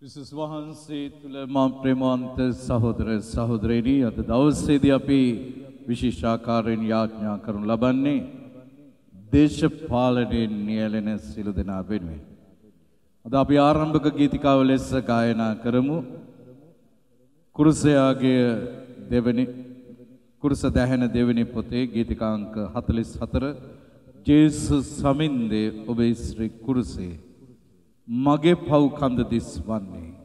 විශේෂ වහන්සේ තුල මා ප්‍රේමාන්ත සහෝදර සහෝදරයනි අද දවසේදී අපි විශේෂාකාරයෙන් යාඥා කරනු ලබන්නේ දේශපාලනයෙන් නියැලෙන සිළු දෙනා වෙනුවෙන්. අද අපි ආරම්භක ගීතිකාව ලෙස ගායනා කරමු. කුරුසයාගේ දෙවනි කුරුස දැහැන දෙවනි පොතේ ගීතිකාංක 44 ජේසුස් සමින්දේ ඔබේ ශ්‍රී කුරුසේ මගේ පව් කඳ දිස් වන්නේ.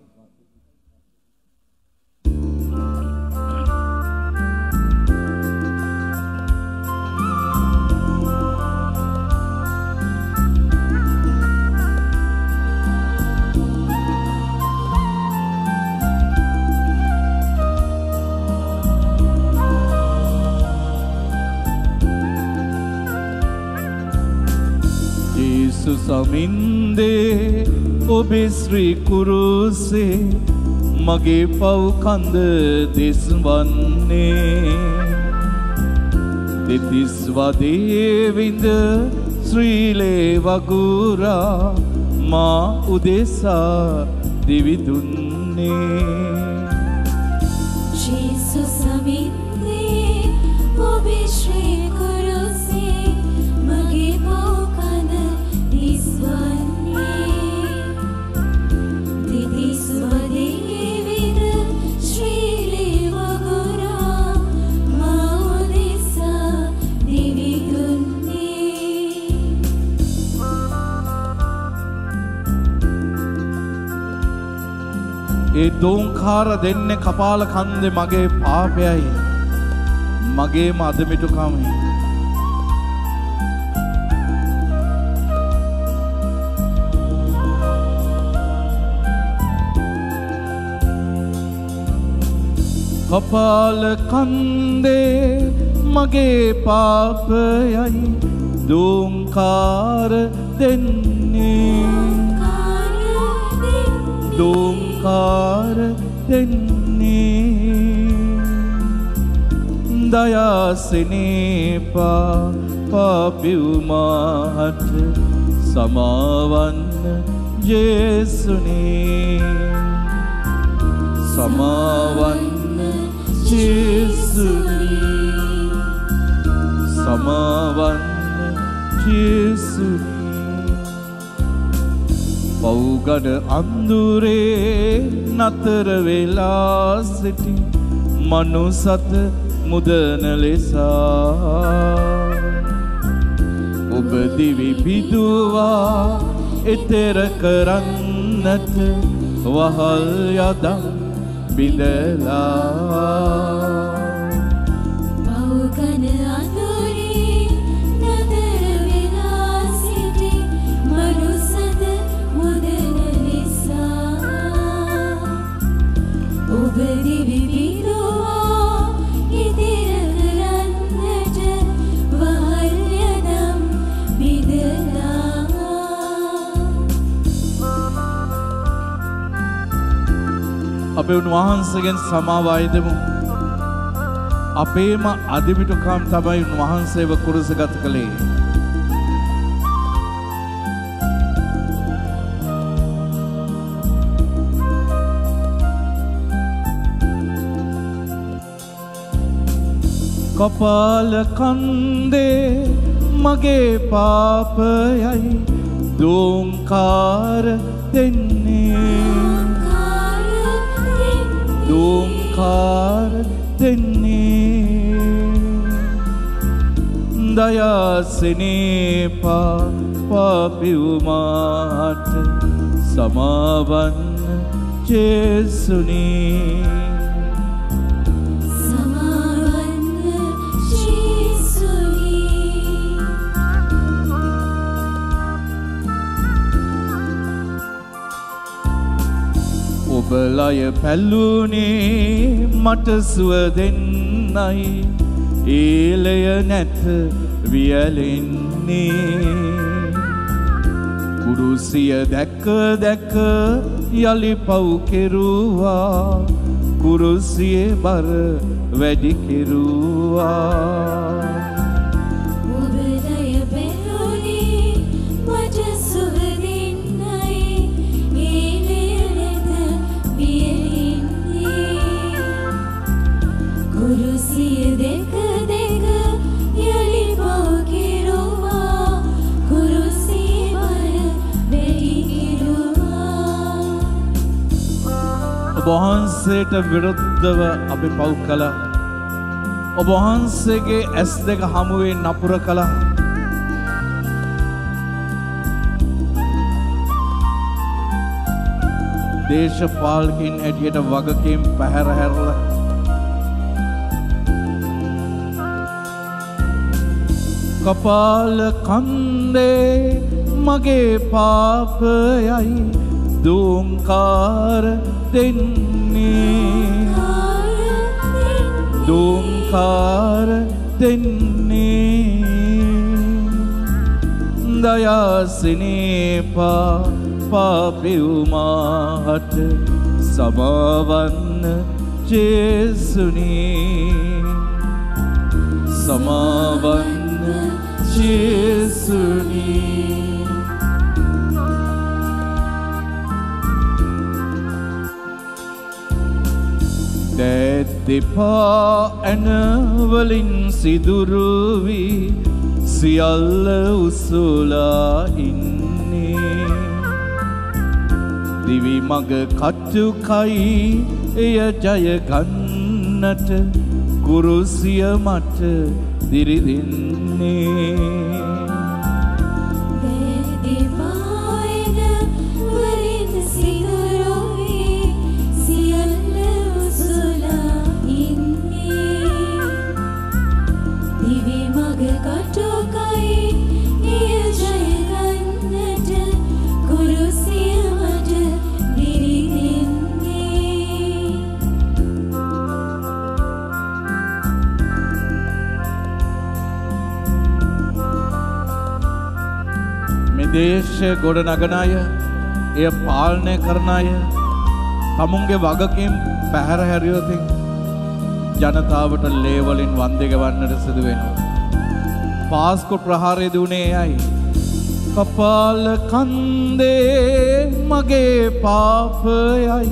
සමින්දේ ඔබේ ශ්‍රී කුරුසේ මගේ පව් කඳ දිස් වන්නේ. දෙතිස් වදේ විඳ ශ්‍රීලේ වගුරා මා උදෙසා දිවි දුන්නේ. ජේසුස් සමින්දේ ඔබේ ශ්‍රී කුරුසේ මගේ පව් ඒ දෝංකාර දෙන්නේ කපාල කන්දේ මගේ පාපයයි මගේම අදමිටුකමයි. කපාල කන්දේ මගේ පාපයයි දෝංකාර දෙන්නේ දෝංකාර දෙන්නේ. දයාසිනේපා පාපිව්මාහට සමාවන්න ජේසුනේ සමාවන්න ජේසුනේ සමාවන්න ජේසුනේ. පව්ගඩ අඳුරේ නතර වෙලා සිටි මනුසත මුදන ලෙසා ඔබ දිවි පිදුවා එතෙර කරන්නට වහල් යදම් බිඳලා. අපේ උන්වහන්සේගෙන් සමාව අයදමු. අපේම අදිමිටුකම් තමයි උන්වහන්සේව කුරුසගත කළේ. කපාල කන්දේ මගේ පාපයයි දෝංකාර දෙන්නේ දෝංකාර දෙන්නේ. දයාසිනේපා පාපිව්මාහට සමාවන්න ජේසුනේ සමාවන්න ජේසුනේ. ඔබලය පැල්ලුනේ මට සුව දෙන්නයි ඒලය නැත වියලෙන්නේ. කුරුසිය දැක දැක යලි පව් කෙරුවා කුරුසියේ බර වැඩි කෙරුවා. ඔබලය පැල්ලුනේ මට සුව දෙන්නයි ඒලය නැත ඔබ වහන්සේට විරුද්ධව අපි පව් කළා. ඔබ වහන්සේගේ ඇස් දෙක හමුවේ නපුර කළා. දේශපාලකින් ඇටියට වගකීම් පැහැර හැරලා කපාල කන්දේ මගේ පාපයයි දුම්කාර දෙන්නේ දුම්කාර දෙන්නේ දයාසිනේ පාපිවුමාට සමාවන්න ජේසුනී සමාවන්න ජේසුනී දෙපා ඇනවලින් සිදුරුවී සියල්ල උසුලා ඉන්නේ දිවි මග කටුකයි එය ජය ගන්නට කුරුසිය මට දිරිදින්නේ දේශ ගොඩ නගන අය, එය පාලනය කරන අය, තමුන්ගේ වගකීම් පැහැර හැරියොත් ජනතාවට ලේ වලින් වන්දේ ගවන්නට සිදු වෙනවා. පාස්කු ප්‍රහාරය දුන්නේ අයයි. කපාල කන්දේ මගේ පාපයයි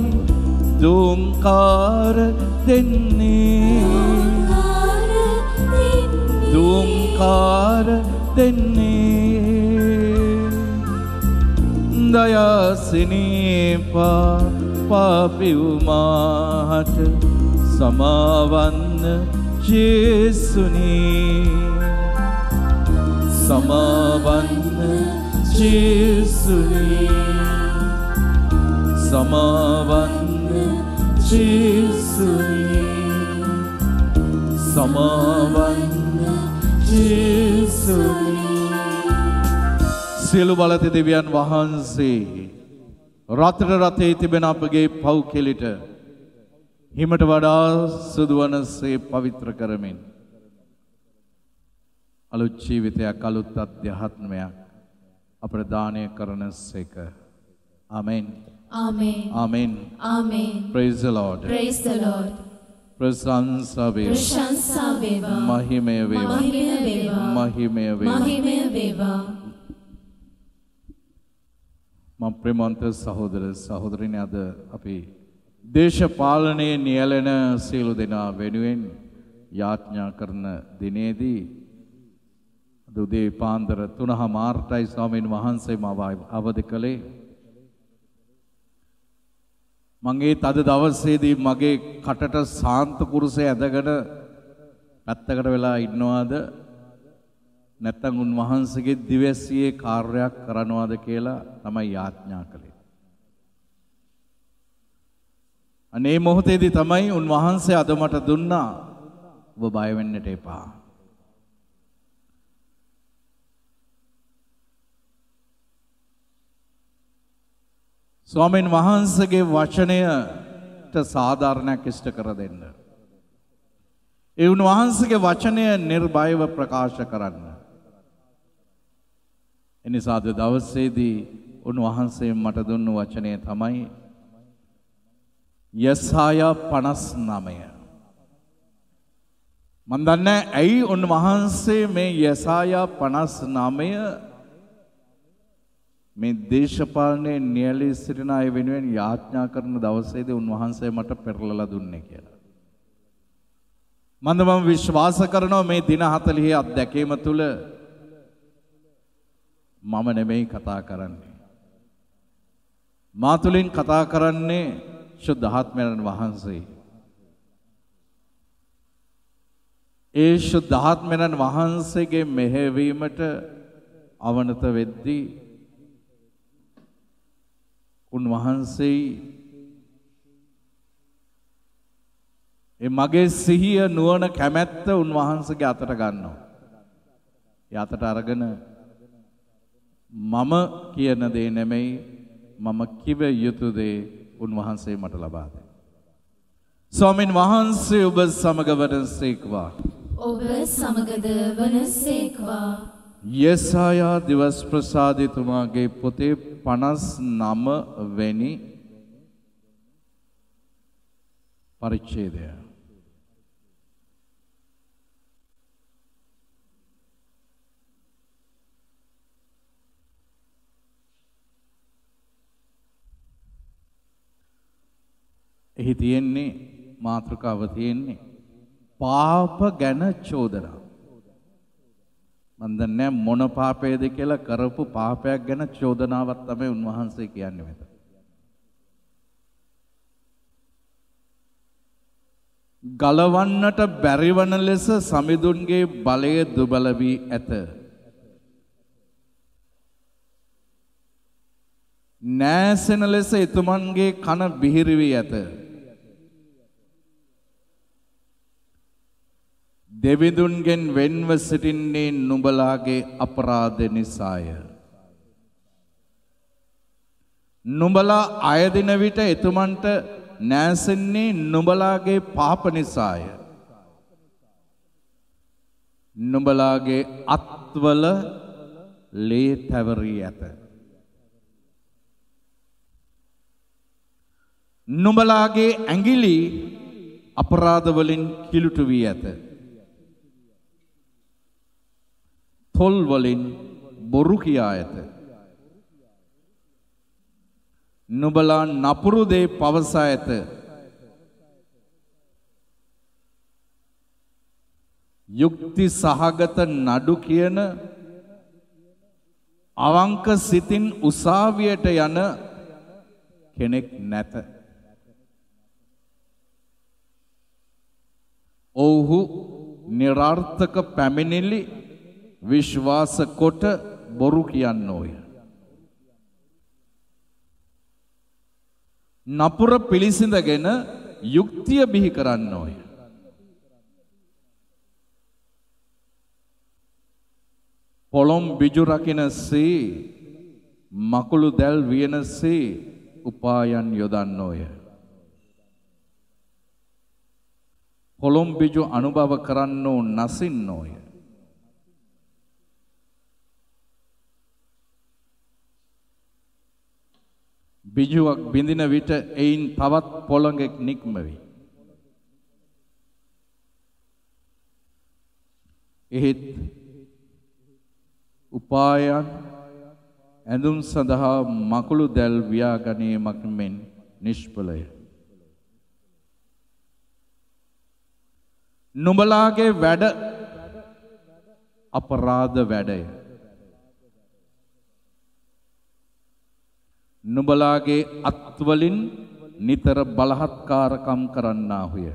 දුම්කාර දෙන්නේ දුම්කාර දෙන්නේ දයාසිනේ පාපිවුමාට සමාවන්න ජේසුනී සමාවන්න ජේසුනී සමාවන්න ජේසුනී සමාවන්න ජේසුනී සියලු බලති දෙවියන් වහන්සේ රතට රතේ තිබෙන අපගේ පව් කෙලිට හිමට වඩා සුදුවනසේ පවිත්‍ර කරමින් අලුත් ජීවිතයක් අලුත් අධ්‍යාත්මයක් අපට දානය කරන සේක. ආමෙන්. Amen. Amen. Amen. Praise the Lord. Praise the Lord. ප්‍රශංසා වේවා. ප්‍රශංසා වේවා. මහිමය වේවා. මහිමය වේවා. මහිමය වේවා. මහිමය වේවා. මම ප්‍රේමවන්ත සහෝදර සහෝදරියනි අද අපි දේශපාලනයේ නියැලෙන සියලු දෙනා වෙනුවෙන් යාඥා කරන දිනේදී උදේ පාන්දර 3:00යි ස්වාමීන් වහන්සේ මාව අවදි කළේ. මගේ තද දවසේදී මගේ කටට සාන්ත කුරුසය ඇදගෙන පැත්තකට වෙලා ඉන්නවාද නැත්නම් උන්වහන්සේගේ දිවැසියේ කාර්යයක් කරනවාද කියලා තමයි යාඥා කළේ. අනේ මොහොතේදී තමයි උන්වහන්සේ අද මට දුන්නා ඔබ බය වෙන්නට එපා. ස්වාමීන් වහන්සේගේ වචනයට සාධාරණයක් ඉෂ්ට කර දෙන්න. ඒ උන්වහන්සේගේ වචනය නිර්භයව ප්‍රකාශ කරන්න. එනිසා අද දවසේදී උන්වහන්සේ මට දුන්නු වචනය තමයි යසායා 59. මම දන්නේ ඇයි උන්වහන්සේ මේ යසායා 59 මේ දේශපාලනයේ නියැලී සිටින අය වෙනුවෙන් යාඥා කරන දවසේදී උන්වහන්සේ මට පෙරලලා දුන්නේ කියලා. මම විශ්වාස කරනවා මේ දින 40 අත්දැකීම තුළ මම නෙමෙයි කතා කරන්නේ. මා තුලින් කතා කරන්නේ ශුද්ධාත්මයන් වහන්සේ ඒ ශුද්ධාත්මයන් වහන්සේගේ මෙහෙවීමට අවනත වෙද්දී උන්වහන්සේ ඒ මගේ සිහිය නුවණ කැමැත්ත උන්වහන්සේගේ අතට ගන්නවා. ඒ අතට අරගෙන මම කියන දේ නෙමෙයි මම කිව යුතු දේ උන්වහන්සේ මට ලබා දෙනවා. ස්වාමින් වහන්සේ ඔබ සමග වඩසේක්වා. ඔබ සමගද වනසේක්වා. යෙසායා දිවස් ප්‍රසාදිතුමාගේ පොතේ 59 වෙනි පරිච්ඡේදය. එහි තියෙන්නේ මාතෘකාව තියෙන්නේ පාප ගැන චෝදනා. මන් දන්නේ මොන පාපයේද කියලා කරපු පාපයක් ගැන චෝදනාවක් තමයි උන්වහන්සේ කියන්නේ මෙතන. ගලවන්නට බැරිවන ලෙස සමිඳුන්ගේ බලය දුබල වී ඇත. නෑසෙන ලෙස එතුමන්ගේ කන බිහිරි වී ඇත. දෙවිඳුන්ගෙන් වෙන්ව සිටින්නේ නුඹලාගේ අපරාධ නිසාය. නුඹලා අයදින විට එතුමන්ට නෑසෙන්නේ නුඹලාගේ පාප නිසාය. නුඹලාගේ අත්වල ලේ තැවරී ඇත. නුඹලාගේ ඇඟිලි අපරාධ වලින් කිලුටු වී ඇත. තොල් වලින් බොරු කියා ඇත. නුඹලා නපුරු දේ පවසා ඇත. යුක්ති සහගත නඩු කියන අවංක සිතින් උසාවියට යන කෙනෙක් නැත. ඔව්හු නිරාර්ථක පැමිණිලි විශ්වාස කොට බොරු කියන්නෝය. නපුර පිළිසිඳගෙන යුක්තිය බිහි කරන්නෝය. පොළොම් බිජු රකිනසේ මකුළු දැල් වියනසේ උපායන් යොදන්නෝය. පොළොම් බිජු අනුභව කරන්නෝ නසින්නෝය. බිජුවක් බිඳින විට එයින් තවත් පොළොංගෙක් නික්ම වේ. එහෙත් උපායන් ඇඳුම් සඳහා මකුළු දැල් වියා ගැනීමක් මෙන් නිෂ්ඵලය. නුඹලාගේ වැඩ අපරාධ වැඩය. නුඹලාගේ අත්වලින් නිතර බලහත්කාරකම් කරන්නාහුය.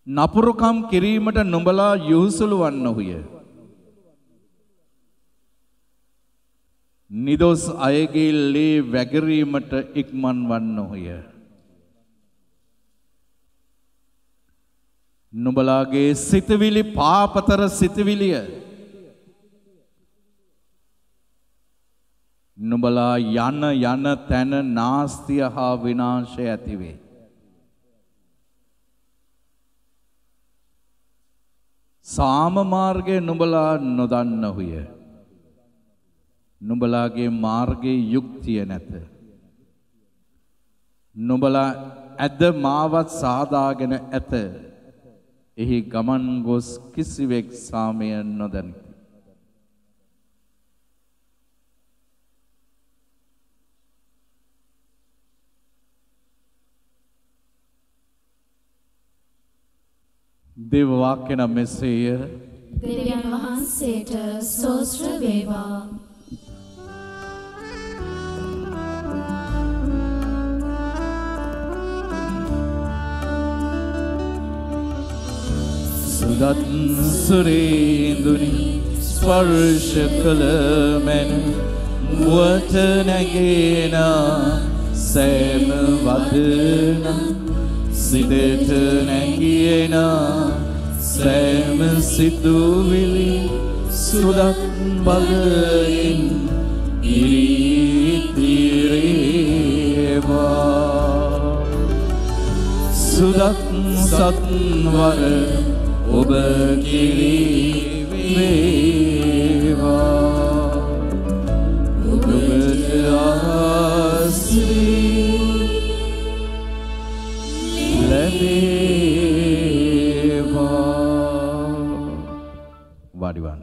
නපුරුකම් කිරීමට නුඹලා යොහුසුළු වන්නහුය. නිදොස් අයගේ ලේ වැගරීමට ඉක්මන් වන්නහුය. නුඹලාගේ සිතවිලි පාපතර සිතවිලිය. නුඹලා යන යන තැන නාස්තිය හා විනාශය ඇතිවේ. සාම මාර්ගය නුඹලා නොදන්නහුය. නුඹලාගේ මාර්ගයේ යුක්තිය නැත. නුඹලා ඇද මාවත් සාදාගෙන ඇත. එහි ගමන් ගොස් කිසිවෙක් සාමය නොදනි. දේව වාක්‍ය නම් මෙසේය. දෙවියන් වහන්සේට ස්තෝත්‍ර වේවා. සුදත් සුරේඳුනි ස්පර්ශ කළ මෙන් මුවට නැගෙන සෑම වදන සිතට නැගියන සෑම සිතුවිලි සුදත් බලයෙන් ඉරිතිරේවා සුදත් සත්වර ඔබ කිරිවේවා ඔබට ආශ්‍රී ලැබේවා වාඩිවන්න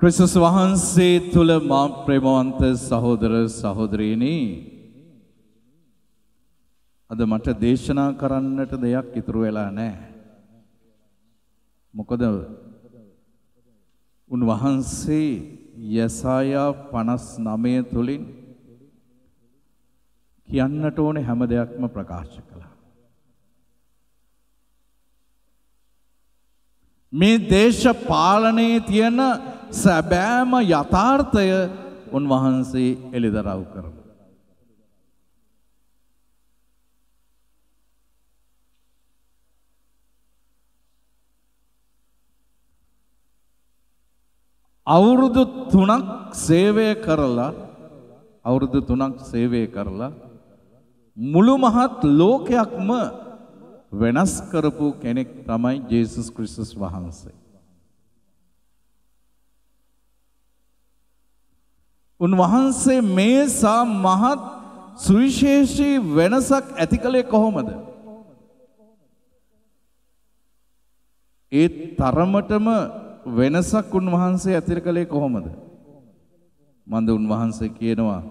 ක්‍රිස්තුස් වහන්සේ තුල මා ප්‍රේමවන්ත සහෝදර සහෝදරීනි අද මට දේශනා කරන්නට දෙයක් ඉතුරු වෙලා නැහැ. මොකද උන්වහන්සේ යසායා 59 තුලින් කියන්නට ඕනේ හැම දෙයක්ම ප්‍රකාශ කළා. මේ දේශපාලනයේ තියෙන සැබෑම යථාර්ථය උන්වහන්සේ එළිදරව් කරනවා. අවුරුදු 3ක් සේවය කරලා මුළු මහත් ලෝකයක්ම වෙනස් කරපු කෙනෙක් තමයි ජේසුස් ක්‍රිස්තුස් වහන්සේ. උන්වහන්සේ මේසා මහත් සුවිශේෂී වෙනසක් ඇති කළේ කොහොමද? ඒ තරමටම වෙනසක් උන්වහන්සේ ඇති කළේ කොහොමද? මන්ද උන්වහන්සේ කියනවා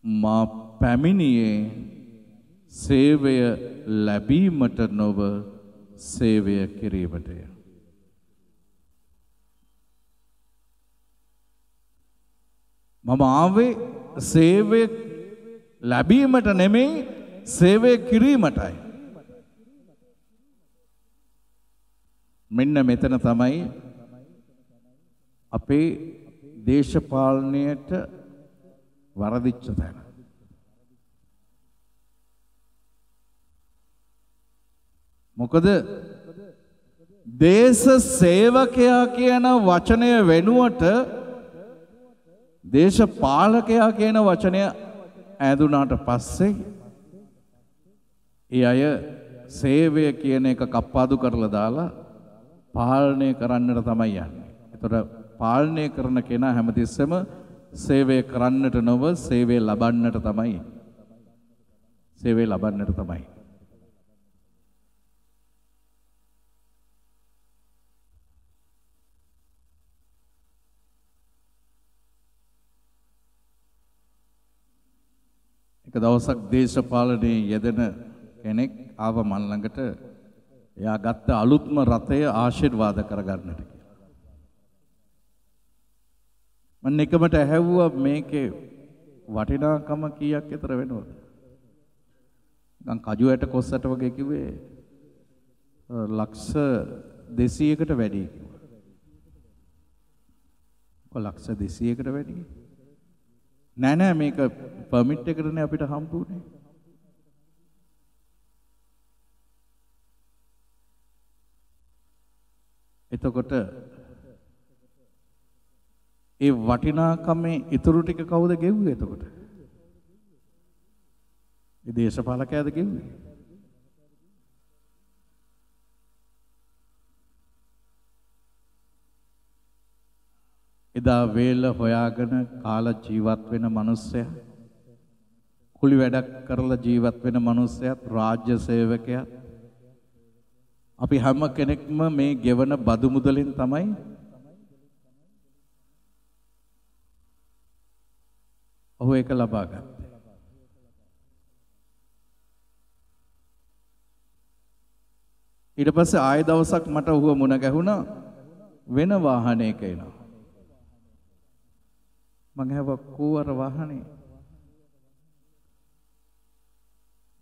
මා පැමිණියේ සේවය ලැබීමට නොව සේවය කිරීමටය. මම ආවේ සේවය ලැබීමට නෙමෙයි සේවය කිරීමටයි. මෙන්න මෙතන තමයි අපේ දේශපාලනයට වරදිච්ච තැන. මොකද දේශ සේවකයා කියන වචනය වෙනුවට දේශපාලකයා කියන වචනය ඈදුනාට පස්සේ ඒ අය සේවය කියන එක කප්පාදු කරලා දාලා පාලනය කරන්නට තමයි යන්නේ. ඒතර පාලනය කරන කෙනා හැමතිස්සෙම සේවය කරන්නට නොව සේවය ලබන්නට තමයි. එක දවසක් දේශපාලනයේ යෙදෙන කෙනෙක් ආව මන් ළඟට. එයා ගත්ත අලුත්ම රථය ආශිර්වාද කරගන්නට කියලා. මම නිකමට ඇහැව්වා මේකේ වටිනාකම කීයක් විතර වෙනවද? නිකන් කජුවට කොස්සට වගේ කිව්වේ ලක්ෂ 200කට වැඩි කිව්වා. ලක්ෂ 200කට වැඩි? නෑ මේක පර්මිට් එකටනේ අපිට හම්බුනේ. එතකොට ඒ වටිනාකමේ ඉතුරු ටික කවුද ගෙව්වේ එතකොට? ඒ දේශපාලකයාද ගෙව්වේ? එදා වේල හොයාගෙන කාලා ජීවත් වෙන මිනිස්සයා, කුලි වැඩක් කරලා ජීවත් වෙන මිනිස්සයා, රාජ්‍ය සේවකයා, අපි හැම කෙනෙක්ම මේ ගෙවන බදු මුදලින් තමයි ඔහු ඒක ලබා ගත්තේ. ඊට පස්සේ ආයෙ දවසක් මට ඔහුව මුණ ගැහුණා වෙන වාහනයක එනවා. මං ඇහුවා කෝ අර වාහනේ?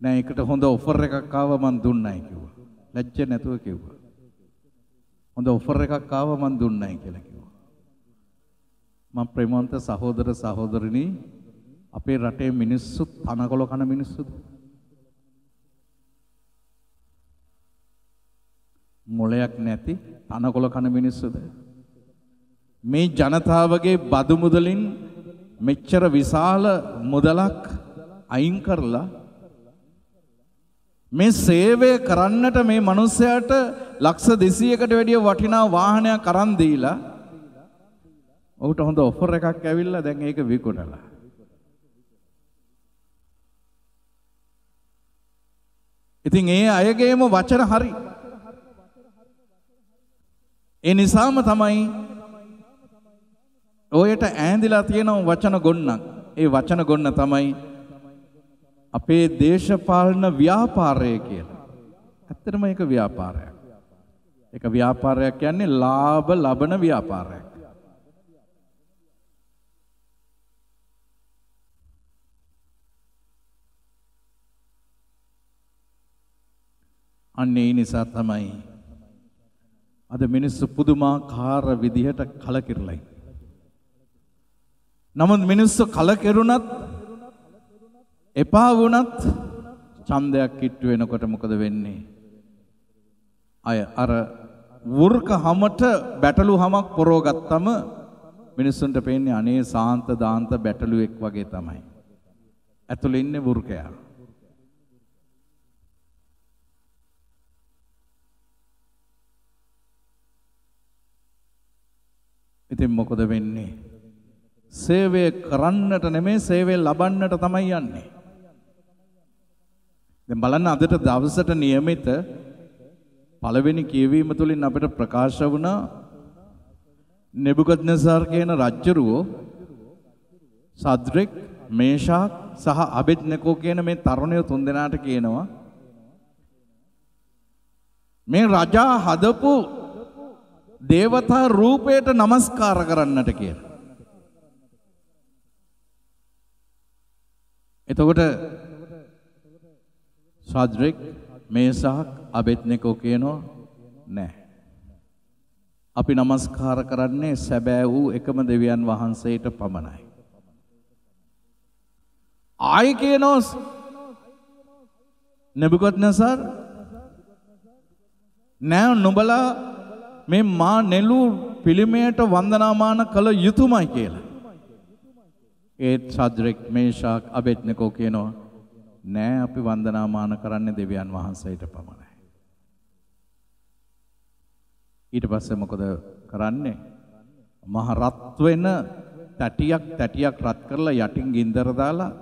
නෑ ඒකට හොඳ ඔෆර් එකක් ආව මං දුන්නයි කිව්වා. ලැජ්ජ නැතුව කිව්වා. හොඳ ඔෆර් එකක් ආව මං දුන්නයි කියලා කිව්වා. මම ප්‍රේමවන්ත සහෝදර සහෝදරිනී අපේ රටේ මිනිස්සු තනකොළ කන මිනිස්සුද? මොලයක් නැති තනකොළ කන මිනිස්සුද? මේ ජනතාවගේ බදු මුදලින් මෙච්චර විශාල මුදලක් අයින් කරලා මේ සේවය කරන්නට මේ මිනිස්සයාට ලක්ෂ 200කට වැඩිය වටිනා වාහනයක් අරන් දීලා ඔහුට හොඳ ඔෆර් එකක් ඇවිල්ලා දැන් ඒක විකුණලා. ඉතින් ඒ අයගේම වචන හරි. ඒ නිසාම තමයි ඔයට ඈඳිලා තියෙන වචන ගොන්නක්. ඒ වචන ගොන්න තමයි අපේ දේශපාලන ව්‍යාපාරය කියලා. ඇත්තටම ඒක ව්‍යාපාරයක්. ඒක ව්‍යාපාරයක් කියන්නේ ලාභ ලබන ව්‍යාපාරයක්. අන්න ඒ නිසා තමයි අද මිනිස්සු පුදුමාකාර විදිහට කලකිරලයි. නමුත් මිනිස්සු කලකිරුණත් එපා වුණත් ඡන්දයක් කිට්ටු වෙනකොට මොකද වෙන්නේ? අය අර වෘක හැමට බැටළු හැමක් පොරව ගත්තම මිනිස්සුන්ට පේන්නේ අනේ සාන්ත දාන්ත බැටළුවෙක් වගේ තමයි. ඇතුළේ ඉන්නේ වෘකයා. ඉතින් මොකද වෙන්නේ? සේවය කරන්නට නෙමෙයි සේවය ලබන්නට තමයි යන්නේ. දැන් බලන්න අදට දවසට નિયમિત පළවෙනි කියවීම තුලින් අපිට ප්‍රකාශ වුණා නෙබුකද්නෙසාර් කියන රජුරෝ සද්රෙක් මේෂාක් සහ අබෙද්නෙකෝ කියන මේ තරුණයෝ තුන්දෙනාට කියනවා මේ රජා හදපු දේවතා රූපයට নমස්කාර කරන්නට කියලා. එතකොට සද්රෙක් මේසාක් අබෙද්නෙකෝ කියනවා නෑ. අපි নমස්කාර කරන්නේ සැබෑ වූ එකම දෙවියන් වහන්සේට පමණයි. ආයි කියනවා නෙබුකද්නෙසාර් නෑ නුඹලා මේ මා නෙළු පිළිමයට වන්දනාමාන කළ යුතුයමයි කියලා. ඒත් සද්රෙක් මේෂාක් අබෙද්නෙකෝ කියනවා නෑ අපි වන්දනාමාන කරන්නේ දෙවියන් වහන්සේට පමණයි. ඊට පස්සේ මොකද කරන්නේ? මහ රත් වෙන තැටියක් රත් කරලා යටින් ගින්දර දාලා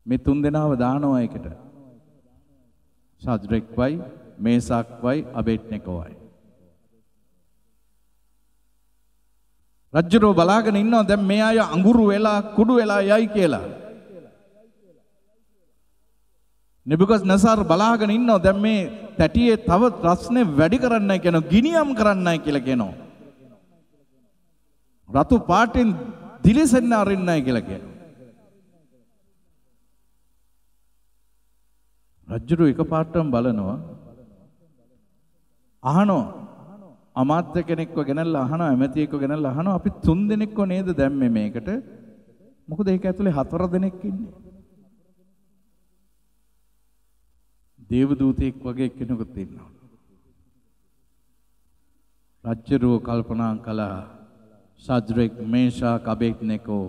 මේ තුන් දෙනාව දානවා එකට. සද්රෙක්වයි මේසාක්වයි අබෙද්නෙකෝවයි. රජුරෝ බලාගෙන ඉන්නවා දැන් මේ අය අඟුරු වෙලා කුඩු වෙලා යයි කියලා. නෙබුකද්නෙසාර් බලාගෙන ඉන්නවා දැන් මේ තැටියේ තව රස්නේ වැඩි කරන්නයි කියනවා ගිනියම් කරන්නයි කියලා කියනවා. රතු පාටින් දිලිසෙන්න අරින්නයි කියලා කියනවා. රජුරෝ එකපාරටම බලනවා අහනවා අමාත්‍ය කෙනෙක්ව ගෙනල්ලා අහනවා ඇමතියෙක්ව ගෙනල්ලා අහනවා අපි තුන් දෙනෙක්ව නේද දැම්මේ මේකට? මොකද ඒක ඇතුලේ 4 දෙනෙක් ඉන්නේ. දේවදූතෙක් වගේ කෙනෙකුත් ඉන්නවා. රජුරෝ කල්පනා කළා සද්රෙක් මේෂාක් අබෙද්නෙකෝ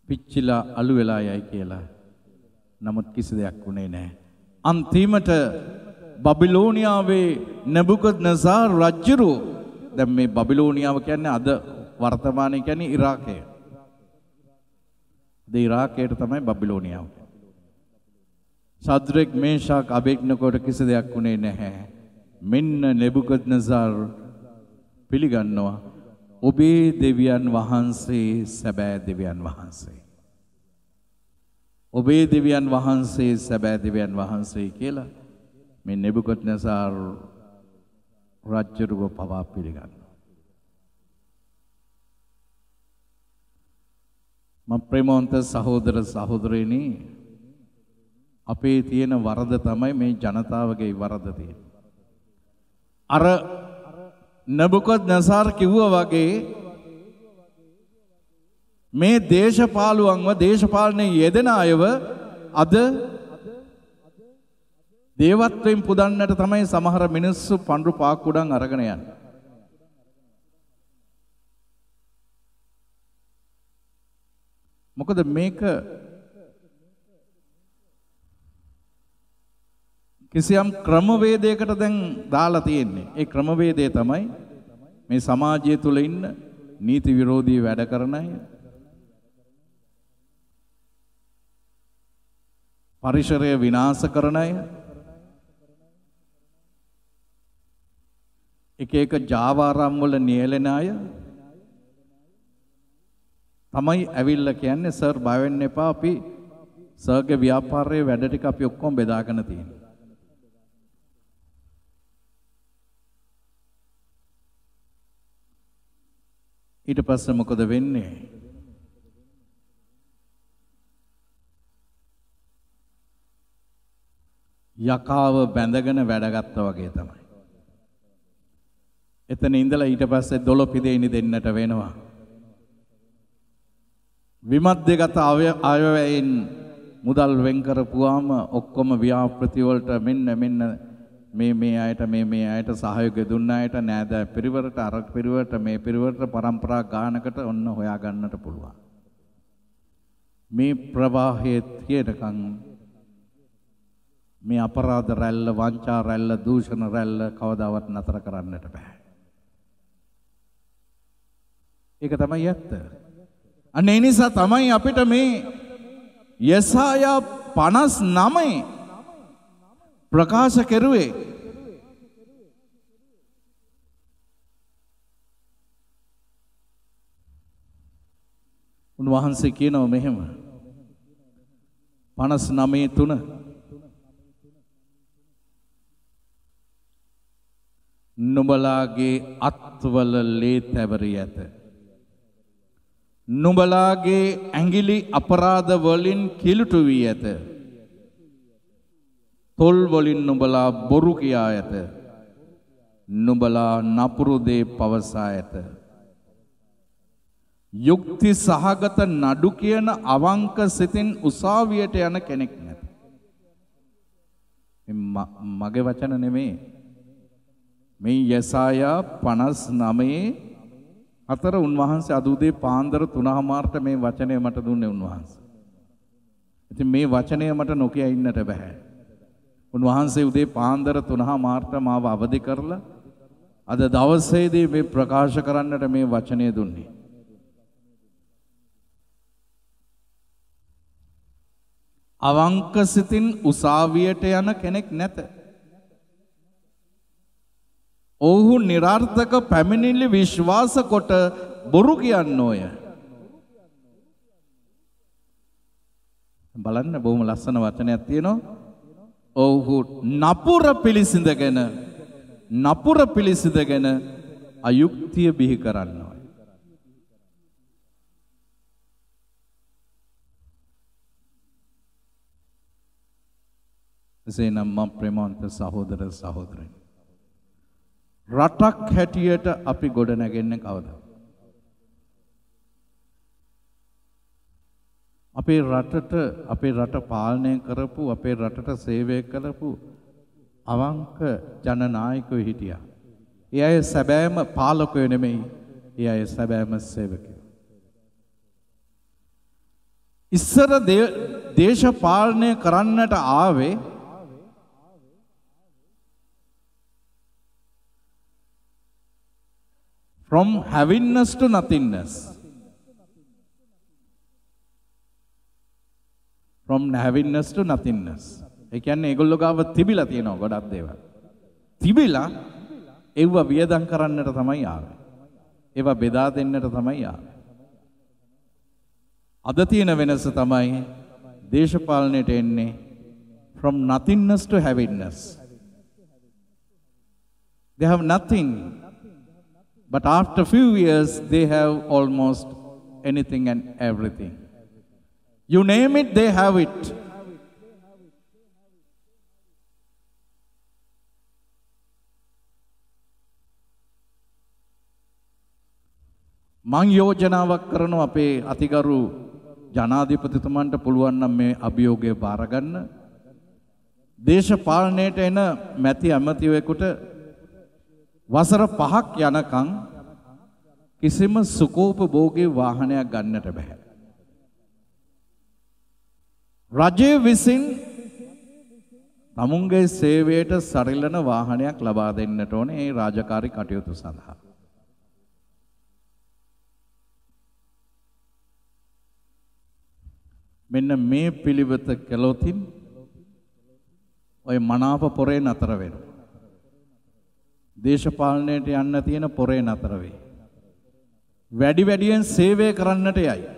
පිච්චිලා අළු වෙලා යයි කියලා. නමුත් කිසි දෙයක් වුණේ නැහැ. අන්තිමට බබිලෝනියාවේ නෙබුකද්නෙසාර් රජුරෝ දැන් මේ බබිලෝනියාව කියන්නේ අද වර්තමානයේ කියන්නේ ඉරාකය. ඒ ඉරාකයට තමයි බබිලෝනියාව. සද්රෙක් මේෂාක් අබෙද්නෙකෝට කිසි දෙයක් වුණේ නැහැ. මෙන්න නෙබුකද්නෙසාර් පිළිගන්නවා ඔබේ දෙවියන් වහන්සේ සැබෑ දෙවියන් වහන්සේ. ඔබේ දෙවියන් වහන්සේ සැබෑ දෙවියන් වහන්සේ කියලා මේ නෙබුකද්නෙසාර් රජුව පවා පිළිගන්නවා. මම ප්‍රේමවන්ත සහෝදර සහෝදරියනි අපේ තියෙන වරද තමයි මේ ජනතාවගේ වරද තියෙන්නේ. අර නබුකද්නසාර් කිව්වා වගේ මේ දේශපාලුවන්ව දේශපාලනයේ යෙදෙන අයව අද දේවත්වයෙන් පුදන්නට තමයි සමහර මිනිස්සු පඳුරු පාක්කුඩන් අරගෙන යන්නේ. මොකද මේක කිසියම් ක්‍රමවේදයකට දැන් දාලා තියෙන්නේ. ඒ ක්‍රමවේදය තමයි මේ සමාජය තුල ඉන්න නීති විරෝධී වැඩ කරන අය, පරිසරය විනාශ කරන අය, එක එක ජාවාරම් වල නියැලෙන අය තමයි ඇවිල්ලා කියන්නේ සර් බය වෙන්න එපා අපි සර්ගේ ව්‍යාපාරයේ වැඩ ටික අපි ඔක්කොම බෙදාගෙන තියෙනවා. ඊට පස්සේ මොකද වෙන්නේ? යකාව බැඳගෙන වැඩගත්තා වගේ තමයි. එතන ඉඳලා ඊට පස්සේ දොළොපිදේනි දෙන්නට වෙනවා. විමද්දගත අයවැයෙන් මුදල් වෙන් කරපුවාම ඔක්කොම ව්‍යාපෘති වලට මෙන්න මේ අයට සහයෝගය දුන්න අයට නෑද පිරිවරට අර පිරිවරට මේ පිරිවරට පරම්පරා ගානකට ඔන්න හොයා ගන්නට පුළුවන්. මේ ප්‍රවාහයේ තියෙනකන් මේ අපරාධ රැල්ල, වංචා රැල්ල, දූෂණ රැල්ල කවදාවත් නතර කරන්නට බෑ. ඒක තමයි ඇත්ත. අන්න ඒ නිසා තමයි අපිට මේ යෙසායා 59 ප්‍රකාශ කෙරුවේ. උන්වහන්සේ කියනවා මෙහෙම 59:3 නුඹලාගේ අත්වල ලේ තැවරී ඇත. නුඹලාගේ ඇඟිලි අපරාධ වලින් කිලුටු වී ඇත. තොල් වලින් නුඹලා බොරු කියා ඇත. නුඹලා නපුරු දේ පවසා ඇත. යුක්ති සහගත නඩු කියන අවංක සිතින් උසාවියට යන කෙනෙක් නැත. මගේ වචන නෙමෙයි. මේ යෙසායා 59:4 උන්වහන්සේ අද උදේ පාන්දර 3:00ට මේ වචනය මට දුන්නේ උන්වහන්සේ. ඉතින් මේ වචනය මට නොකිය ඉන්නට බෑ. උන්වහන්සේ උදේ පාන්දර 3:00ට මාව අවදි කරලා අද දවසේදී මේ ප්‍රකාශ කරන්නට මේ වචනය දුන්නේ. අවංක සිතින් උසාවියට යන කෙනෙක් නැත. ඔහු නිරර්ථක පැමිණිලි විශ්වාස කොට බොරු කියන්නෝය. බලන්න බොහොම ලස්සන වචනයක් තියෙනවා. ඔහු නපුර පිළිසිඳගෙන අයුක්තිය බිහි කරන්නෝය. එසේනම් මම ප්‍රේමවන්ත සහෝදර සහෝදරයනි, රටක් හැටියට අපි ගොඩ නැගෙන්නේ කවද? අපේ රට පාලනය කරපු, අපේ රටට සේවය කරපු අවංක ජනනායකයෝ හිටියා. ඒ අය සැබෑම පාලකයෝ නෙමෙයි, ඒ අය සැබෑම සේවකයෝ. ඉස්සර දේශපාලනය කරන්නට ආවේ from havingness to nothingness. From havingness to nothingness. ඒ කියන්නේ ඒගොල්ලෝ ගාව තිබිලා තියෙනවා ගොඩක් දේවල්. තිබිලා ඒව වියදම් කරන්නට තමයි ආවේ. ඒව බෙදා දෙන්නට තමයි ආවේ. අද තියෙන වෙනස තමයි දේශපාලනයට එන්නේ from nothingness to havingness. They have nothing. But after few years, they have almost anything and everything. You name it, they have it. මං යෝජනාවක් කරනවා අපේ අතිගරු ජනාධිපතිතුමන්ට පුළුවන් නම් මේ අභියෝගය බාර ගන්න. දේශපාලනයට එන මැති ඇමතිවෙකුට වසර 5ක් යනකම් කිසිම සුඛෝපභෝගී වාහනයක් ගන්නට බෑ. රජය විසින් තමුන්ගේ සේවයට සරිලන වාහනයක් ලබා දෙන්නට ඕනේ ඒ රාජකාරී කටයුතු සඳහා. මෙන්න මේ පිළිවෙත කළොතින් ඔය මනාප පොරේ නතර වෙනවා. දේශපාලනයට යන්න තියෙන පොරේ නතර වෙයි. වැඩි වැඩියෙන් සේවය කරන්නට යයි.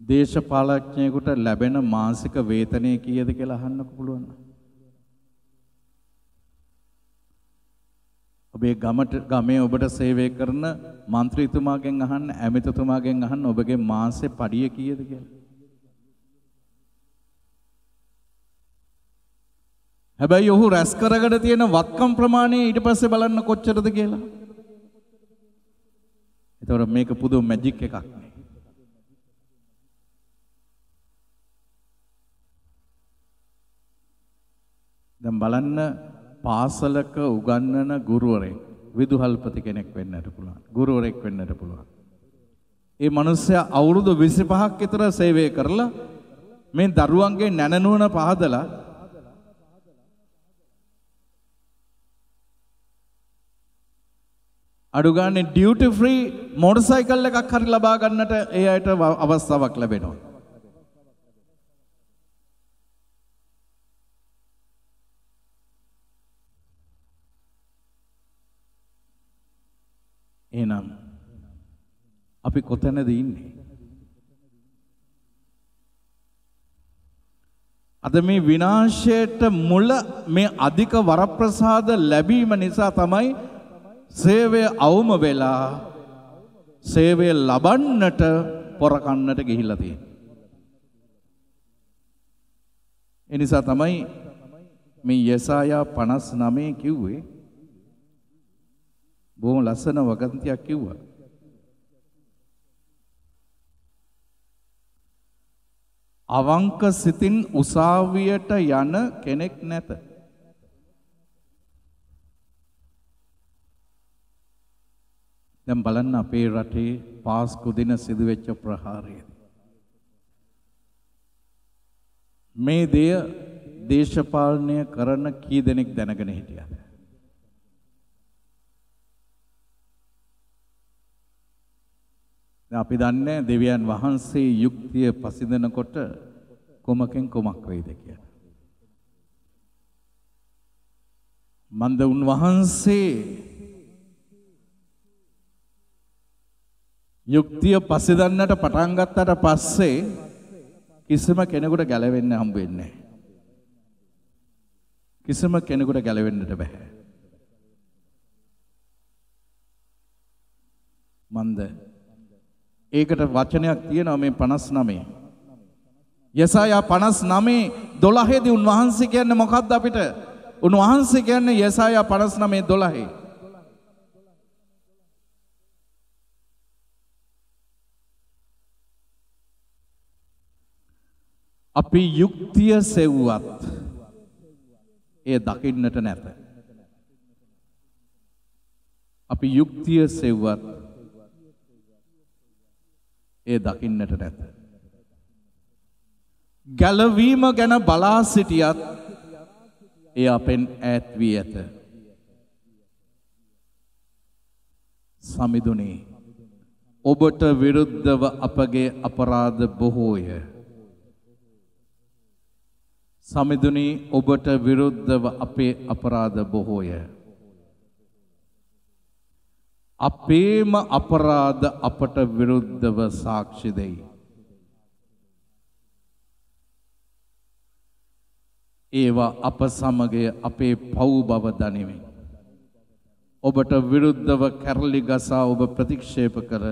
දේශපාලඥයෙකුට ලැබෙන මාසික වේතනය කීයද කියලා අහන්නක පුළුවන්. ඔබේ ගමේ ඔබට සේවය කරන മന്ത്രിතුමාගෙන් අහන්න, ඇමතිතුමාගෙන් අහන්න ඔබගේ මාසේ පඩිය කීයද කියලා. හැබැයි ඔහු රැස් කරගෙන තියෙන වත්කම් ප්‍රමාණය ඊට පස්සේ බලන්න කොච්චරද කියලා. ඒතකොට මේක පුදු මැජික් එකක් නේ. දැන් බලන්න පාසලක උගන්වන ගුරුවරයෙක් විදුහල්පති කෙනෙක් වෙන්නට පුළුවන්. ගුරුවරයෙක් වෙන්නට පුළුවන්. ඒ මිනිස්සයා අවුරුදු 25ක් විතර සේවය කරලා මේ දරුවන්ගේ නැනනුවන පහදලා අඩු ගානේ ඩියුටි ෆ්‍රී මොටර් සයිකල් එකක් හරි ලබා ගන්නට ඒ අයට අවස්ථාවක් ලැබෙනවා. එහෙනම් අපි කොතැනද ඉන්නේ? අද මේ විනාශයට මුල මේ අධික වරප්‍රසාද ලැබීම නිසා තමයි සේවය අවම වෙලා සේවය ලබන්නට පොරකන්නට ගිහිල්ලා තියෙන්නේ. ඒ නිසා තමයි මේ යසායා 59 කිව්වේ බොහොම ලස්සන වගන්තියක් කිව්වා. අවංක සිතින් උසාවියට යන කෙනෙක් නැත. දැන් බලන්න අපේ රටේ පාස්කු දින සිදුවෙච්ච ප්‍රහාරය. මේ දෙය දේශපාලනය කරන කී දෙනෙක් දැනගෙන හිටියද? අපි දන්නේ දෙවියන් වහන්සේ යුක්තිය පසිඳනකොට කොමකින් කොමක් වෙයිද කියලා. මන්ද උන්වහන්සේ යුක්තිය පසිඳන්නට පටන් ගත්තට පස්සේ කිසිම කෙනෙකුට ගැලවෙන්න හම්බ වෙන්නේ නැහැ. කිසිම කෙනෙකුට ගැලවෙන්නට බෑ. මන්ද ඒකට වචනයක් තියෙනවා මේ 59. යසායා 59:12 දී උන්වහන්සේ කියන්නේ මොකක්ද අපිට? උන්වහන්සේ කියන්නේ යසායා 59:12. අපි යුක්තිය සෙව්වත් එය දකින්නට නැත. අපි යුක්තිය සෙව්වත් ඒ දකින්නට නැත. ගැලවීම ගැන බලා සිටියත් ඒ අපෙන් ඈත් වී ඇත. සමිඳුනි, ඔබට විරුද්ධව අපගේ අපරාධ බොහෝය. සමිඳුනි, ඔබට විරුද්ධව අපේ අපරාධ බොහෝය. අපේම අපරාධ අපට විරුද්ධව සාක්ෂි දෙයි. ඒවා අප සමග අපේ පව් බව දනිමි. ඔබට විරුද්ධව කැරලි ගසා ඔබ ප්‍රතික්ෂේප කර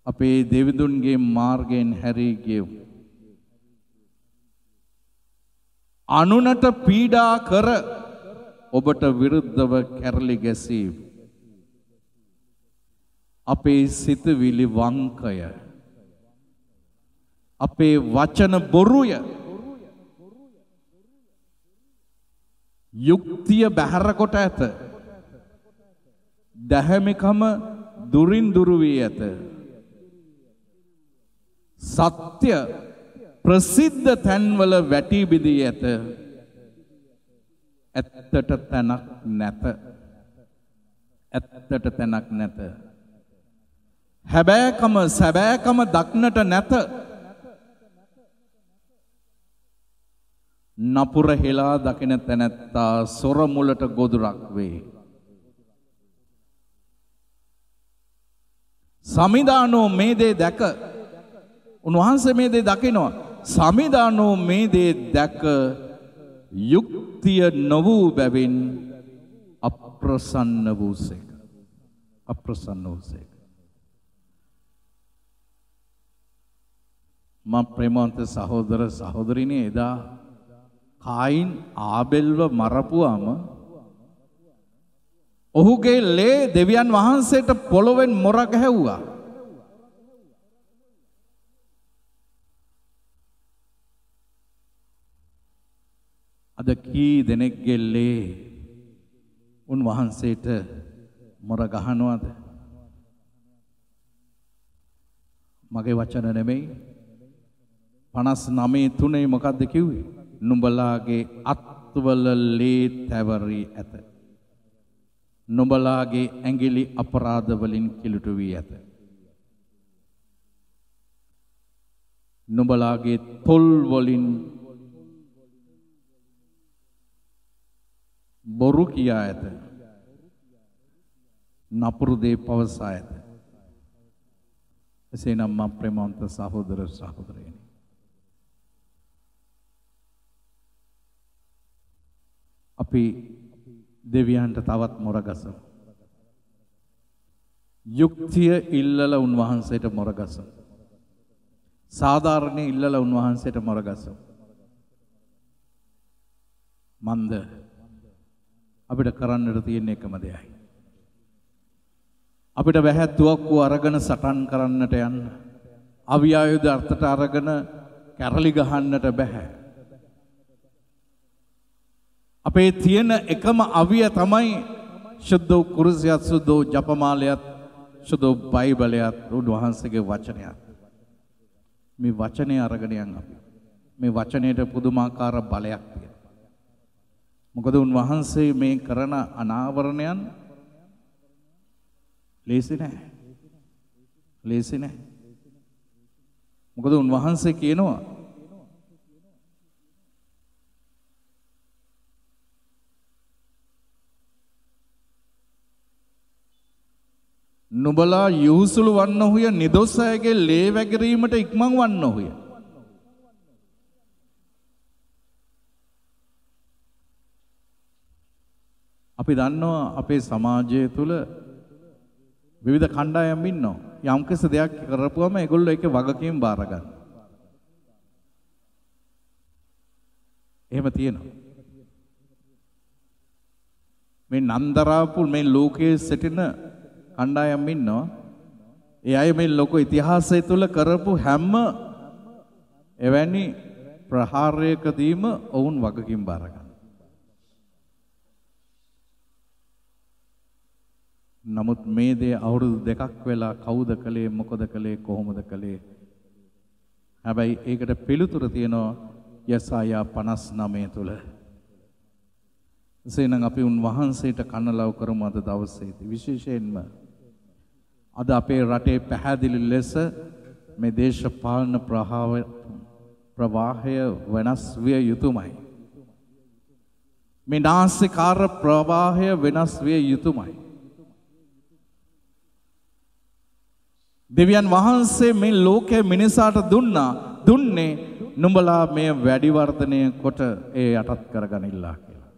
අපේ දෙවිඳුන්ගේ මාර්ගයෙන් හැරී ගියමු. අනුනට පීඩා කර ඔබට විරුද්ධව කැරලි ගැසී අපේ සිතවිලි වංකය අපේ වචන බොරුය යුක්තිය බැහැර කොට ඇත. දැහැමිකම දුරින් දුරු වී ඇත. සත්‍ය ප්‍රසිද්ධ තැන්වල වැටී බිඳී ඇත. ඇත්තට තැනක් නැත. ඇත්තට තැනක් නැත. හැබෑකම සැබෑකම දක්නට නැත. නපුර හෙලා දකින තැනැත්තා සොර මුලට ගොදුරක් වේ. සමිදානෝ මේ දේ දැක උන්වහන්සේ මේ දේ දකිනවා. සමිදානෝ මේ දේ දැක යුක්තිය නොවූ බැවින් අප්‍රසන්න වූසේක. අප්‍රසන්න වූසේක. මම ප්‍රේමවන්ත සහෝදර සහෝදරිනේ එදා කායින් ආබෙල්ව මරපුවාම ඔහුගේ ලේ දෙවියන් වහන්සේට පොළොවෙන් මොර ගැහුවා. අද කී දෙනෙක්ගේ ලේ උන්වහන්සේට මොර ගහනවද? මගේ වචන නෙමෙයි 59:3 මොකද්ද කිව්වේ? නුඹලාගේ අත්වල ලේ තැවරී ඇත. නුඹලාගේ ඇඟිලි අපරාධ වලින් කිලුට වී ඇත. නුඹලාගේ තොල් වලින් බොරු කියා ඇත. නපුරු දේ පවසා ඇත. එසේනම් මා ප්‍රේමවන්ත සහෝදර සහෝදරියනි, අපි දෙවියන්ට තවත් මොරගසමු. යුක්තිය ඉල්ලලා උන්වහන්සේට මොරගසමු. සාධාරණ ඉල්ලලා උන්වහන්සේට මොරගසමු. මන්ද අපිට කරන්නට තියෙන එකම දෙයයි. අපිට බැහැ තුවක්කු අරගෙන සටන් කරන්නට යන්න. අවියායුධ අර්ථට අරගෙන කැරලි ගහන්නට බැහැ. අපේ තියෙන එකම අවිය තමයි සුද්ධ කුරුසියත් සුද්ධ ජපමාලයත් සුද්ධ බයිබලයත් උන්වහන්සේගේ වචනයත්. මේ වචනේ අරගෙන යන් අපි. මේ වචනයට පුදුමාකාර බලයක් තියෙනවා. මොකද උන්වහන්සේ මේ කරන අනාවරණයන් ලේසි නෑ. ලේසි නෑ. මොකද උන්වහන්සේ කියනවා නුඹලා යහුසුළු වන්නහුය නිදොස් අයගේ ලේ වැගිරීමට ඉක්මන් වන්නහුය. අපි දන්නවා අපේ සමාජය තුළ විවිධ කණ්ඩායම් ඉන්නවා. යම්කිසි දෙයක් කරපුවම ඒගොල්ලෝ ඒකේ වගකීම් බාර ගන්න. එහෙම තියෙනවා. මේ නන්දරාපු මේ ලෝකයේ සිටින කණ්ඩායම් ඉන්නවා. ඒ අය මේ ලෝක ඉතිහාසය තුළ කරපු හැම එවැනි ප්‍රහාරයකදීම ඔවුන් වගකීම් බාර ගන්නවා. නමුත් මේ දේ අවුරුදු 2ක් වෙලා කවුද කළේ, මොකද කළේ, කොහොමද කළේ? හැබැයි ඒකට පිළිතුර තියෙනවා යසායා 59 තුල. එසේනම් අපි උන්වහන්සේට කනලව් කරමු අද දවසේදී. විශේෂයෙන්ම අද අපේ රටේ පැහැදිලි ලෙස මේ දේශපාලන ප්‍රවාහය වෙනස් විය යුතුමයි. මේ නාස්තිකාර ප්‍රවාහය වෙනස් විය යුතුමයි. දෙවියන් වහන්සේ මේ ලෝකයේ මිනිසාට දුන්නේ නුඹලා මේ වැඩි වර්ධනය කොට ඒ යටත් කරගනිල්ලා කියලා.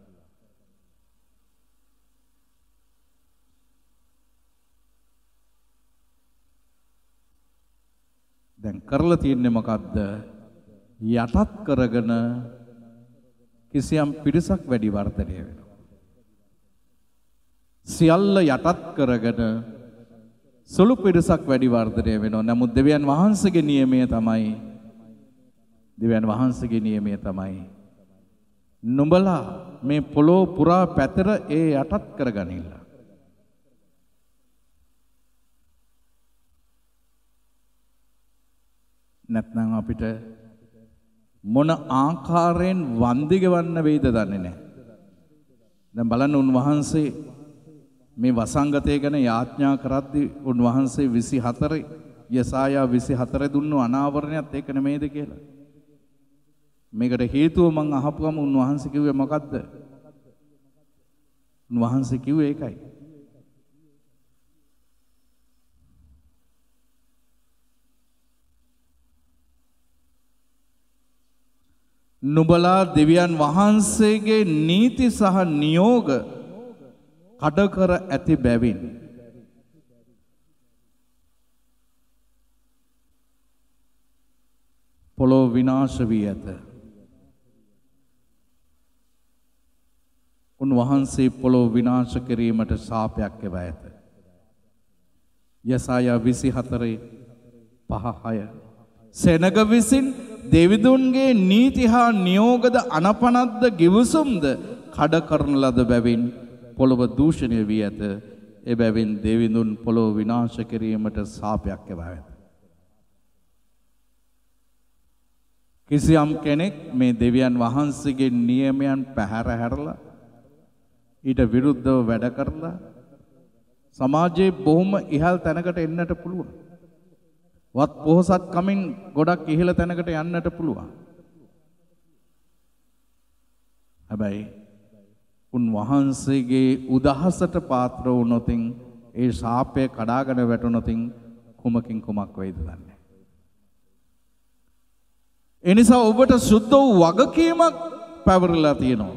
දැන් කරලා තියෙන්නේ මොකද්ද? යටත් කරගෙන කිසියම් පිරිසක් වැඩි වර්ධනය වෙනවා. සියල්ල යටත් කරගෙන සුළු පිරිසක් වැඩි වර්ධනය වෙනවා. නමුත් දෙවියන් වහන්සේගේ නියමය තමයි නුඹලා මේ පොළොව පුරා පැතර ඒ යටත් කරගනින්න. නැත්නම් අපිට මොන ආකාරයෙන් වන්දි ගෙවන්න වෙයිද දන්නේ නැහැ. දැන් බලන්න උන්වහන්සේ මේ වසංගතය ගැන යාඥා කරද්දී උන්වහන්සේ 24 යසායා 24 දුන්නු අනාවරණයත් ඒක නෙමෙයිද කියලා. මේකට හේතුව මං අහපුවම උන්වහන්සේ කිව්වේ මොකද්ද? උන්වහන්සේ කිව්වේ ඒකයි. නුඹලා දෙවියන් වහන්සේගේ නීති සහ නියෝග කඩ කර ඇති බැවින් පොළොව විනාශ වී ඇත. උන්වහන්සේ පොළොව විනාශ කිරීමට ශාපයක් එව ඇත. යසායා 24:5-6 සෙනග විසින් දෙවිඳුන්ගේ නීති හා නියෝගද අනපනත්ද ගිවිසුම්ද කඩ කරන ලද බැවින් පොළොව දූෂණය වී ඇත. එබැවින් දෙවිඳුන් පොළොව විනාශ කිරීමට ශාපයක් එව ඇත. කිසියම් කෙනෙක් මේ දෙවියන් වහන්සේගේ නියමයන් පැහැර හැරලා ඊට විරුද්ධව වැඩ කරලා සමාජයේ බොහොම ඉහළ තැනකට එන්නට පුළුවන්. වත් පොහොසත් කමින් ගොඩක් ඉහළ තැනකට යන්නට පුළුවන්. හැබැයි උන්වහන්සේගේ උදහසට පාත්‍ර වුණොතින් ඒ ශාපය කඩාගෙන වැටුණොතින් කුමකින් කුමක් වෙයිද දන්නේ. ඒ නිසා ඔබට සුද්ධ වූ වගකීමක් පැවරලා තියෙනවා.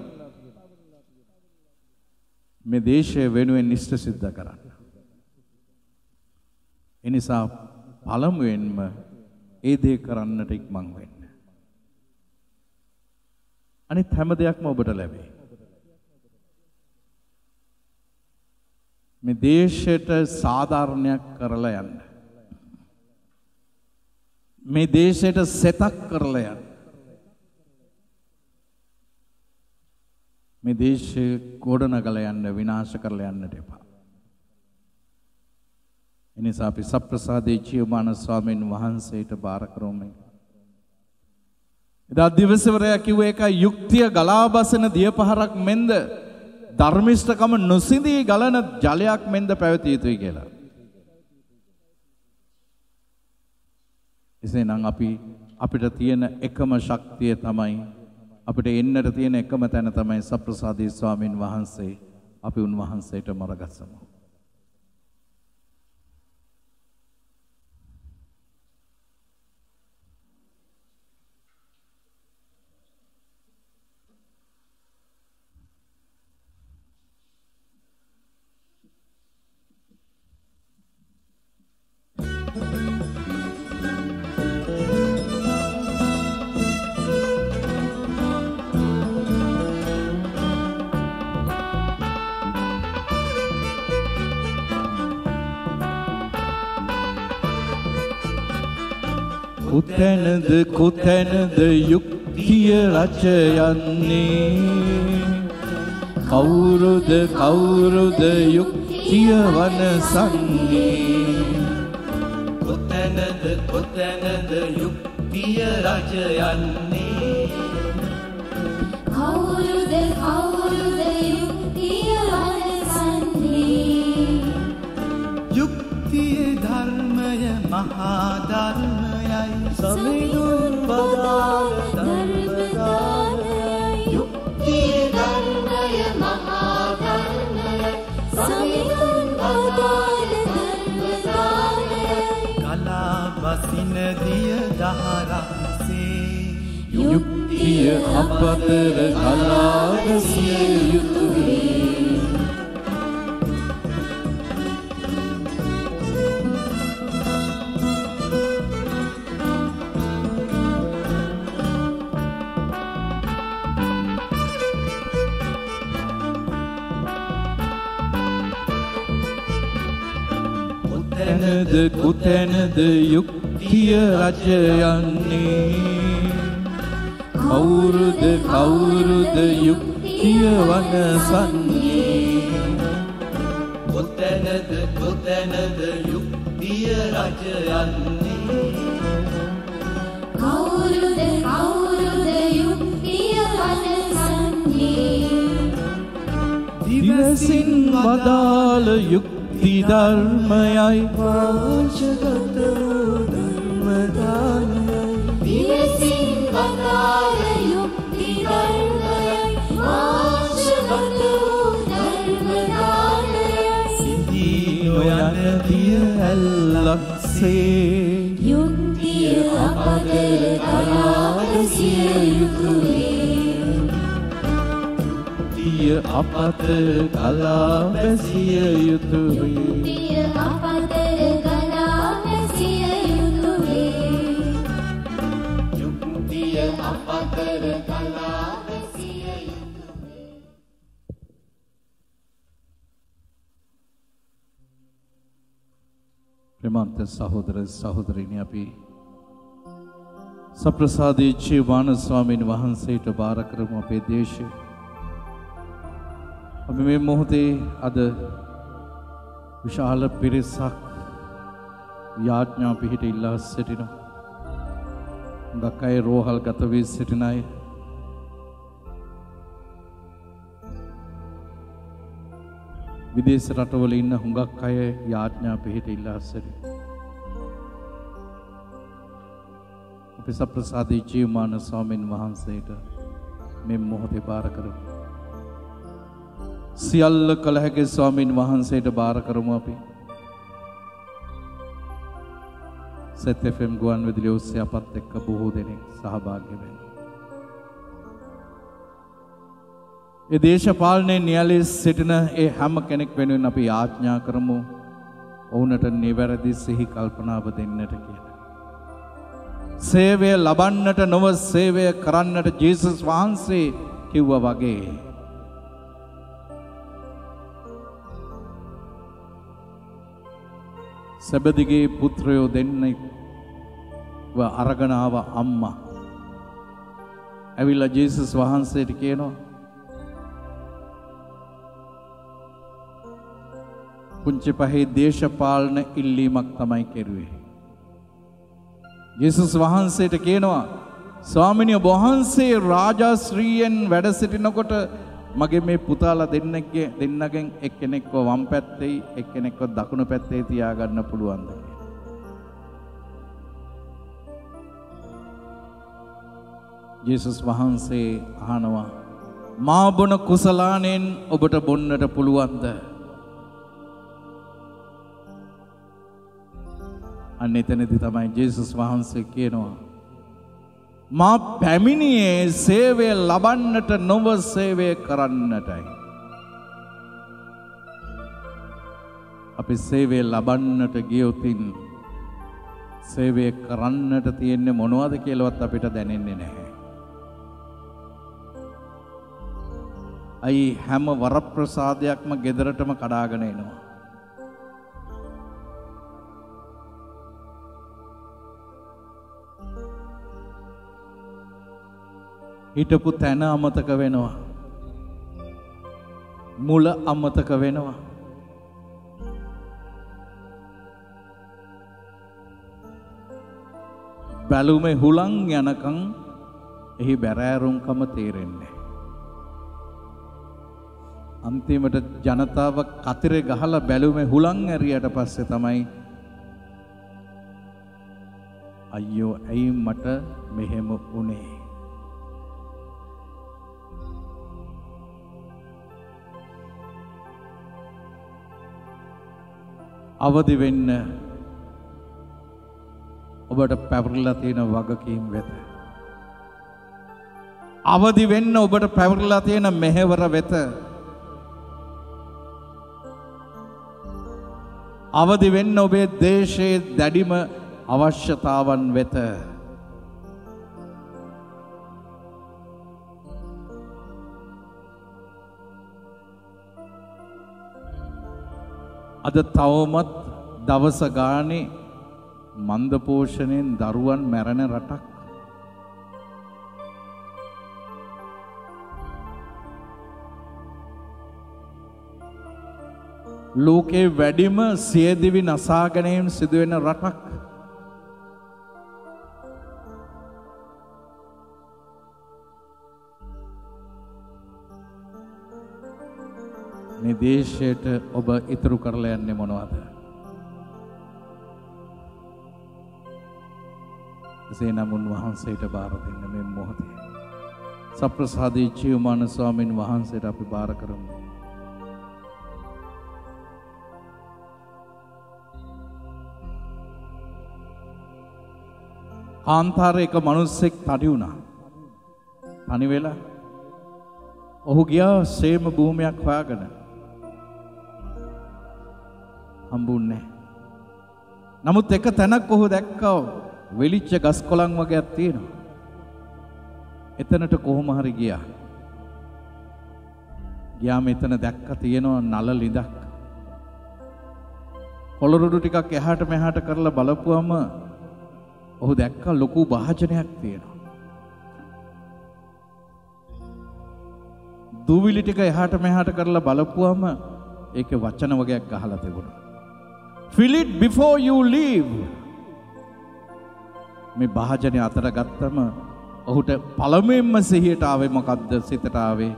මේ දේශය වෙනුවෙන් ඉෂ්ට සිද්ධ කරන්න. ඒ නිසා පළමුවෙන්ම ඒ දේ කරන්නට ඉක්මන් වෙන්න. අනිත් හැම දෙයක්ම ඔබට ලැබේ. මේ දේශයට සාධාරණයක් කරලා යන්න. මේ දේශයට සෙතක් කරලා යන්න. මේ දේශය ගොඩනගලා යන්න, විනාශ කරලා යන්නට එපා. එනිසා අපි සප්‍රසාදේ ජීවමාන ස්වාමීන් වහන්සේට බාර කරමු. එදා දිවසවරයා කිව්ව එක යුක්තිය ගලා බසන දියපහරක් මෙන්ද ධර්මිෂ්ඨකම නොසිඳී ගලන ජලයක් මෙන්ද පැවතිය යුතුයි කියලා. එසේනම් අපිට තියෙන එකම ශක්තිය තමයි, අපිට එන්නට තියෙන එකම තැන තමයි සප්‍රසාදී ස්වාමීන් වහන්සේ. අපි උන්වහන්සේට මරගස්සමු. කුතැනද යුක්තිය රචයන්නේ කවුරුද යුක්තිය වනසන්නේ කොතැනද යුක්තිය රචයන්නේ කවුරුද යුක්තිය වනසන්නේ යුක්තිය ධර්මය මහා ධර්මයයි සමිඳුන් වදාළ ධර්මදානයයි යුක්තිය ධර්මය මහා ධර්මයයි සමිඳුන් වදාළ ධර්මදානයයි කලා බසින දිය දහරක්සේ යුක්තිය අප අතර ගලා වැසිය යුතුය. කොතැනද කොතැනද යුක්තිය රජයන්නේ? කවුරුද කවුරුද යුක්තිය වනසන්නේ? කොතැනද කොතැනද යුක්තිය රජයන්නේ? කවුරුද කවුරුද යුක්තිය වනසන්නේ? දිවසින් වදාළ යුක්ති ධර්මයයි වාචගත වූ ධර්මදානයයි දිවසින් වදාළ යුක්ති ධර්මයයි වාචගත වූ ධර්මදානයයි සිඳී නොයන දිය ඇල්ලක්සේ යුක්තිය අප අතර ගලා වැසිය යුතුය. යුක්තිය අප අතර ගලා වැසිය යුතුය. යුක්තිය අප අතර ගලා වැසිය යුතුය. යුක්තිය අප අතර ගලා වැසිය යුතුය. ප්‍රේමන්ත සහෝදර සහෝදරිනි, අපි සප්‍රසාදී ජීවාන ස්වාමීන් වහන්සේට බාර කරමු අපේ දේශය. අපි මේ මොහොතේ අද විශාල පිරිසක් යාඥා පිහිට ඉල්ලා සිටිනවා. හුඟක් අය රෝහල් ගත වී සිටින අය, විදේශ රටවල ඉන්න හුඟක් අය යාඥා පිහිට ඉල්ලා සිටිනවා. අපි සප්‍රසාදී ජීවමාන ස්වාමීන් වහන්සේට මේ මොහොතේ බාර කරමු. සියල්ල කළ හැකි ස්වාමීන් වහන්සේට බාර කරමු. අපි සෙත් FM ගුවන් විදුලිය ඔස්සේ අපත් එක්ක බොහෝ දෙනෙක් සහභාගී වෙනවා. ඒ දේශපාලනයේ නියැලී සිටින ඒ හැම කෙනෙක් වෙනුවෙන් අපි යාඥා කරමු ඔවුන්ට නිවැරදි සිහි කල්පනාව දෙන්නට කියලා. සේවය ලබන්නට නොව සේවය කරන්නට ජේසුස් වහන්සේ කිව්වා වගේ සෙබෙදිගේ පුත්‍රයෝ දෙන්නෙක් අරගෙන ආව අම්මා ඇවිල්ලා ජේසුස් වහන්සේට කියනවා, පුංචි පහේ දේශපාලන ඉල්ලීමක් තමයි කෙරුවේ. ජේසුස් වහන්සේට කියනවා, ස්වාමිනිය වහන්සේ රාජාශ්‍රීයෙන් වැඩ සිටිනකොට මගේ මේ පුතාලා දෙන්නගෙන් එක්කෙනෙක්ව වම් පැත්තේ එක්කෙනෙක්ව දකුණු පැත්තේ තියාගන්න පුළුවන්ද කියලා. ජේසුස් වහන්සේ අහනවා, මා බොන කුසලානෙන් ඔබට බොන්නට පුළුවන්ද? අන්න එතනදී තමයි ජේසුස් වහන්සේ කියනවා, මා පැමිණියේ සේවය ලබන්නට නොව සේවය කරන්නටයි. අපි සේවය ලබන්නට ගියොතින් සේවය කරන්නට තියෙන්නේ මොනවද කියලාවත් අපිට දැනෙන්නේ නැහැ. අයි හැම වරප්‍රසාදයක්ම ගෙදරටම කඩාගෙන එනවා. හිටපු තැන අමතක වෙනවා. මුල අමතක වෙනවා. බැලුමේ හුලං යනකම් එහි බැරෑරුම්කම තේරෙන්නේ. අන්තිමට ජනතාව කතරේ ගහලා බැලුමේ හුලං ඇරියට පස්සේ තමයි අයියෝ ඇයි මට මෙහෙම වුනේ? අවදි වෙන්න ඔබට පැවරලා තියෙන වගකීම් වෙත. අවදි වෙන්න ඔබට පැවරලා තියෙන මෙහෙවර වෙත. අවදි වෙන්න ඔබේ දේශයේ දැඩිම අවශ්‍යතාවන් වෙත. අද තවමත් දවස ගානේ මන්ද පෝෂණයෙන් දරුවන් මැරෙන රටක්. ලෝකේ වැඩිම සියදිවි නසාගැනීම් සිදුවෙන රටක්. මේ දේශයට ඔබ ඉතුරු කරලා යන්නේ මොනවද? එසේනම් උන්වහන්සේට බාර දෙන්න මේ මොහොතේ. සප්‍රසාදී ජීවමාන ස්වාමීන් වහන්සේට අපි බාර කරමු. කාන්තාරේ එක මිනිස්සෙක් තනි වුණා. තනි වෙලා ඔහු ගියා සේම භූමියක් හොයාගෙන. හම්බුන්නේ. නමුත් එක තැනක් ඔහු දැක්කා වෙලිච්ච ගස් කොළන් වගේක් තියෙනවා. එතනට කොහොම හරි ගියා. ගියාම එතන දැක්ක තියෙනවා නල ලිඳක්. කොළරොඩු ටිකක් එහාට මෙහාට කරලා බලපුවම ඔහු දැක්ක ලොකු භාජනයක් තියෙනවා. දූවිලි ටික එහාට මෙහාට කරලා බලපුවම ඒකේ වචන වගේක් ගහලා තිබුණා. Fill it before you leave. මේ භාජනය අතර ගත්තම ඔහුට පළමුවෙන්ම සිහියට ආවේ මොකද්ද? සිතට ආවේ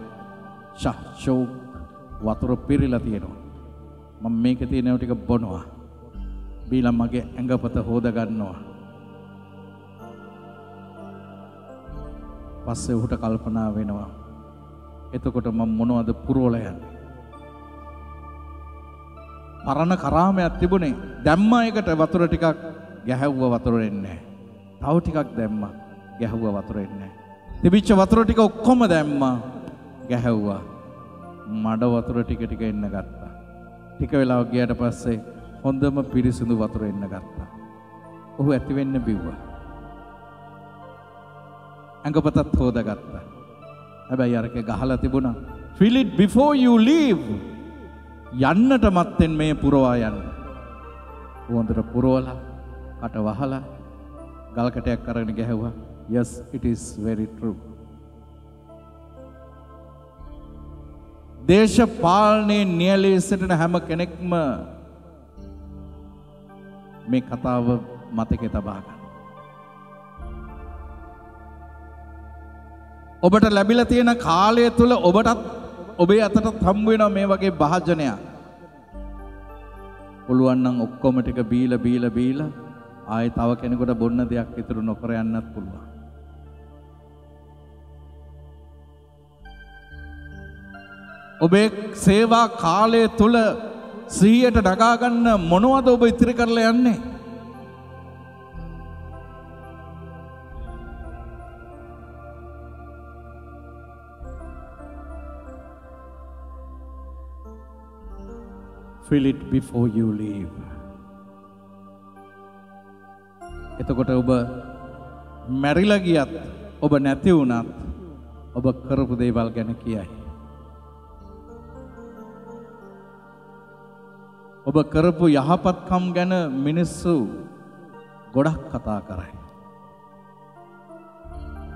ෂෝ වතුර පිරීලා තියෙනවා. මම මේකේ තියෙනව ටික බොනවා. බීලා මගේ ඇඟපත හොද ගන්නවා. පස්සේ ඔහුට කල්පනා වෙනවා. එතකොට මම මොනවද පුරවලා යන්නේ? පරණ කරාමයක් තිබුණේ. දැම්මා එකට වතුර ටිකක් ගැහැව්වා වතුර එන්නේ නැහැ. තව ටිකක් දැම්මා ගැහැව්වා වතුර එන්නේ නැහැ. තිබිච්ච වතුර ටික ඔක්කොම දැම්මා ගැහැව්වා. මඩ වතුර ටික ටික එන්න ගත්තා. ටික වෙලාවක් ගියාට පස්සේ හොඳම පිරිසිදු වතුර එන්න ගත්තා. ඔහු ඇති වෙන්න බිව්වා. ඇඟපතත් හොදාගත්තා. හැබැයි අරක ගහලා තිබුණා fill it before you leave. යන්නට මත්තෙන් මේ පුරවා යන්න. වොන්දර පුරවලා කට වහලා ගල් කැටයක් අරගෙන ගැහුවා. Yes, it is very true. දේශපාලනයේ නියැලී සිටින හැම කෙනෙක්ම මේ කතාව මතකේ තබා ගන්න. ඔබට ලැබිලා තියෙන කාලය තුල ඔබටත් ඔබේ අතටත් හම්බ වෙනවා මේ වගේ භාජනයක්. පුළුවන් නම් ඔක්කොම ටික බීලා ආයේ තව කෙනෙකුට බොන්න දෙයක් ඉතුරු නොකර යන්නත් පුළුවන්. ඔබේ සේවා කාලය තුල සිහියට නගා ගන්න මොනවද ඔබ ඉතිරි කරලා යන්නේ? Fill it before you leave. එතකොට ඔබ මැරිලා ගියත් ඔබ නැති වුණත් ඔබ කරපු දේවල් ගැන කියයි. ඔබ කරපු යහපත්කම් ගැන මිනිස්සු ගොඩක් කතා කරයි.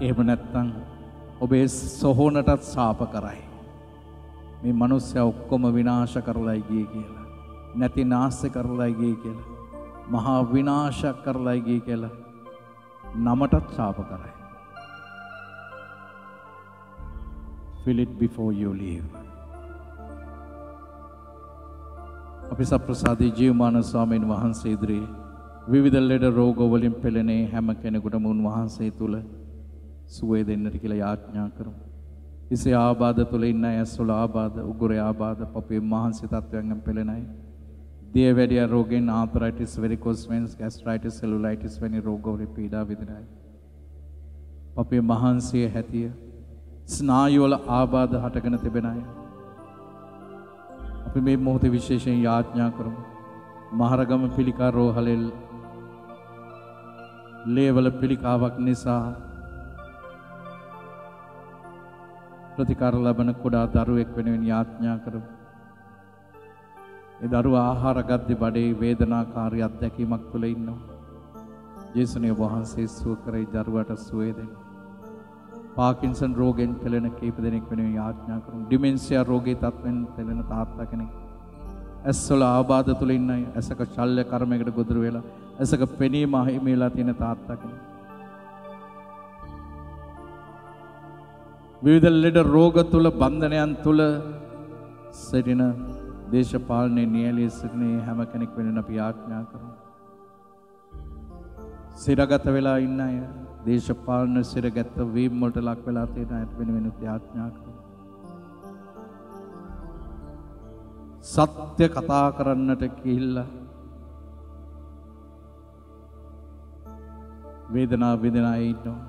එහෙම නැත්නම් ඔබේ සොහොනටත් සාප කරයි. මේ මිනිස්සයා ඔක්කොම විනාශ කරලා ගියේ කියලා. නැති නාස්ති කරලා ගියේ කියලා. මහා විනාශයක් කරලා ගියේ කියලා නමටත් ශාප කරයි. Fill it before you leave. අපි සප්‍රසාදී ජීවමාන ස්වාමීන් වහන්සේ ඉදිරියේ විවිධ ලෙඩ රෝග වලින් පෙළෙනේ හැම කෙනෙකුටම උන්වහන්සේ තුල සුවය දෙන්නට කියලා යාඥා කරමු. ඉසේ ආබාධ තුල ඉන්න අය ඇස්වල ආබාධ, උගුරේ ආබාධ, පපුවේ මහන්සි තත්වයන්ගෙන් පෙළෙන අය, දියවැඩිය රෝගෙන්, ආතරයිටිස්, වෙරිකෝස් වෙන්ස්, ગેස්ට්‍රයිටිස්, සෙලුලයිටිස් වැනි රෝග වලින් පීඩා විඳින අය, පපුවේ මහන්සිය හැතිය, ස්නායුවල ආබාධ හටගෙන තිබෙන අය. අපි මේ මොහොතේ විශේෂයෙන් යාඥා කරමු. මහරගම පිළිකා රෝහලෙල් ලේවල පිළිකාවක් නිසා ප්‍රතිකාර ලබන කුඩා දරුවෙක් වෙනුවෙන් යාඥා කරමු. ඒ දරුවා ආහාර ගද්දී බඩේ වේදනාකාරී අත්දැකීමක් තුළ ඉන්නවා. ජේසුනේ වහන්සේ සුව කරයි දරුවාට සුවය දෙන්න. පාකින්සන් රෝගයෙන් පෙළෙන කීප දෙනෙක් වෙනුවෙන් යාඥා කරමු. ඩිමෙන්සියා රෝගී තත්ත්වෙන් පෙළෙන තාත්තා කෙනෙක්. ඇස්වල ආබාධ තුළ ඉන්න අය, ඇසක ශල්‍ය කර්මයකට ගොදුරු වෙලා, ඇසක පෙනීම අහිමි වෙලා තියෙන තාත්තා කෙනෙක්. විවිධ ලෙඩ රෝග තුළ බන්ධනයන් තුළ සිටින දේශපාලනයේ නියැලී සිටින හැම කෙනෙක් වෙනුවෙන් අපි යාඥා කරමු. සිරගත වෙලා ඉන්න අය, දේශපාලන සිරගත වීම වලට ලක් වෙලා තියෙන අය වෙනුවෙන් යාඥා කරමු. සත්‍ය කතා කරන්නට ගිහිල්ලා වේදනාව විඳින අය ඉන්නවා.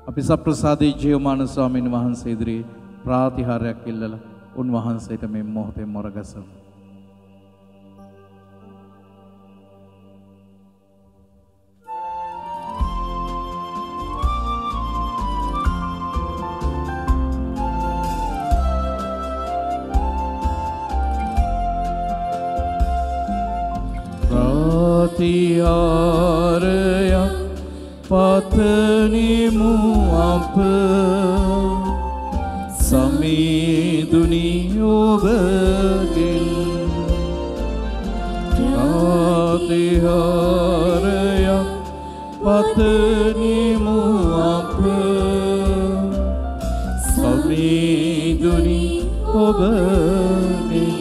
අපි සප්‍රසාදී ජීවමාන ස්වාමීන් වහන්සේ ඉදිරියේ ප්‍රාතිහාර්යයක් ඉල්ලලා උන්වහන්සේට මේ මොහොතේ මොරගසමු. ප්‍රාතිහාර්යයක් පතනිමු අප සමීදුනි ඔබගෙන්. ප්‍රාතිහාර්යයක් පතනිමු අප සමීදුනි ඔබගෙන්.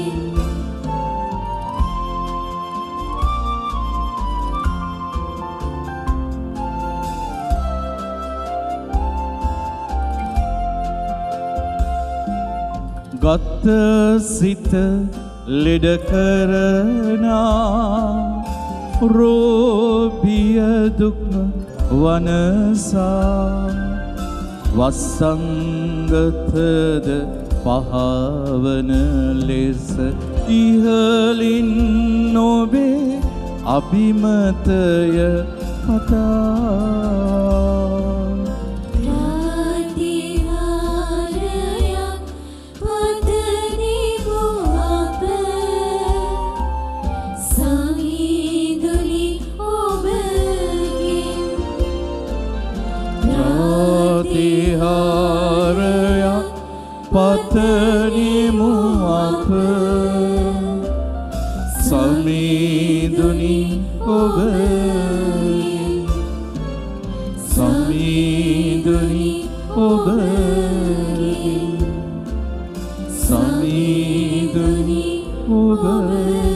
ගත සිත ලෙඩ කරනා රෝගිය දුක් වනසා වසංගතද පහවන ලෙස ඉහලින් නොබේ අභිමතය පතා. ප්‍රාතිහාර්යයක් පතනිමු අප සමීදුනි ඔබගෙන්. සමීදුනි ඔබගෙන්. සමීදුනි ඔබගෙන්.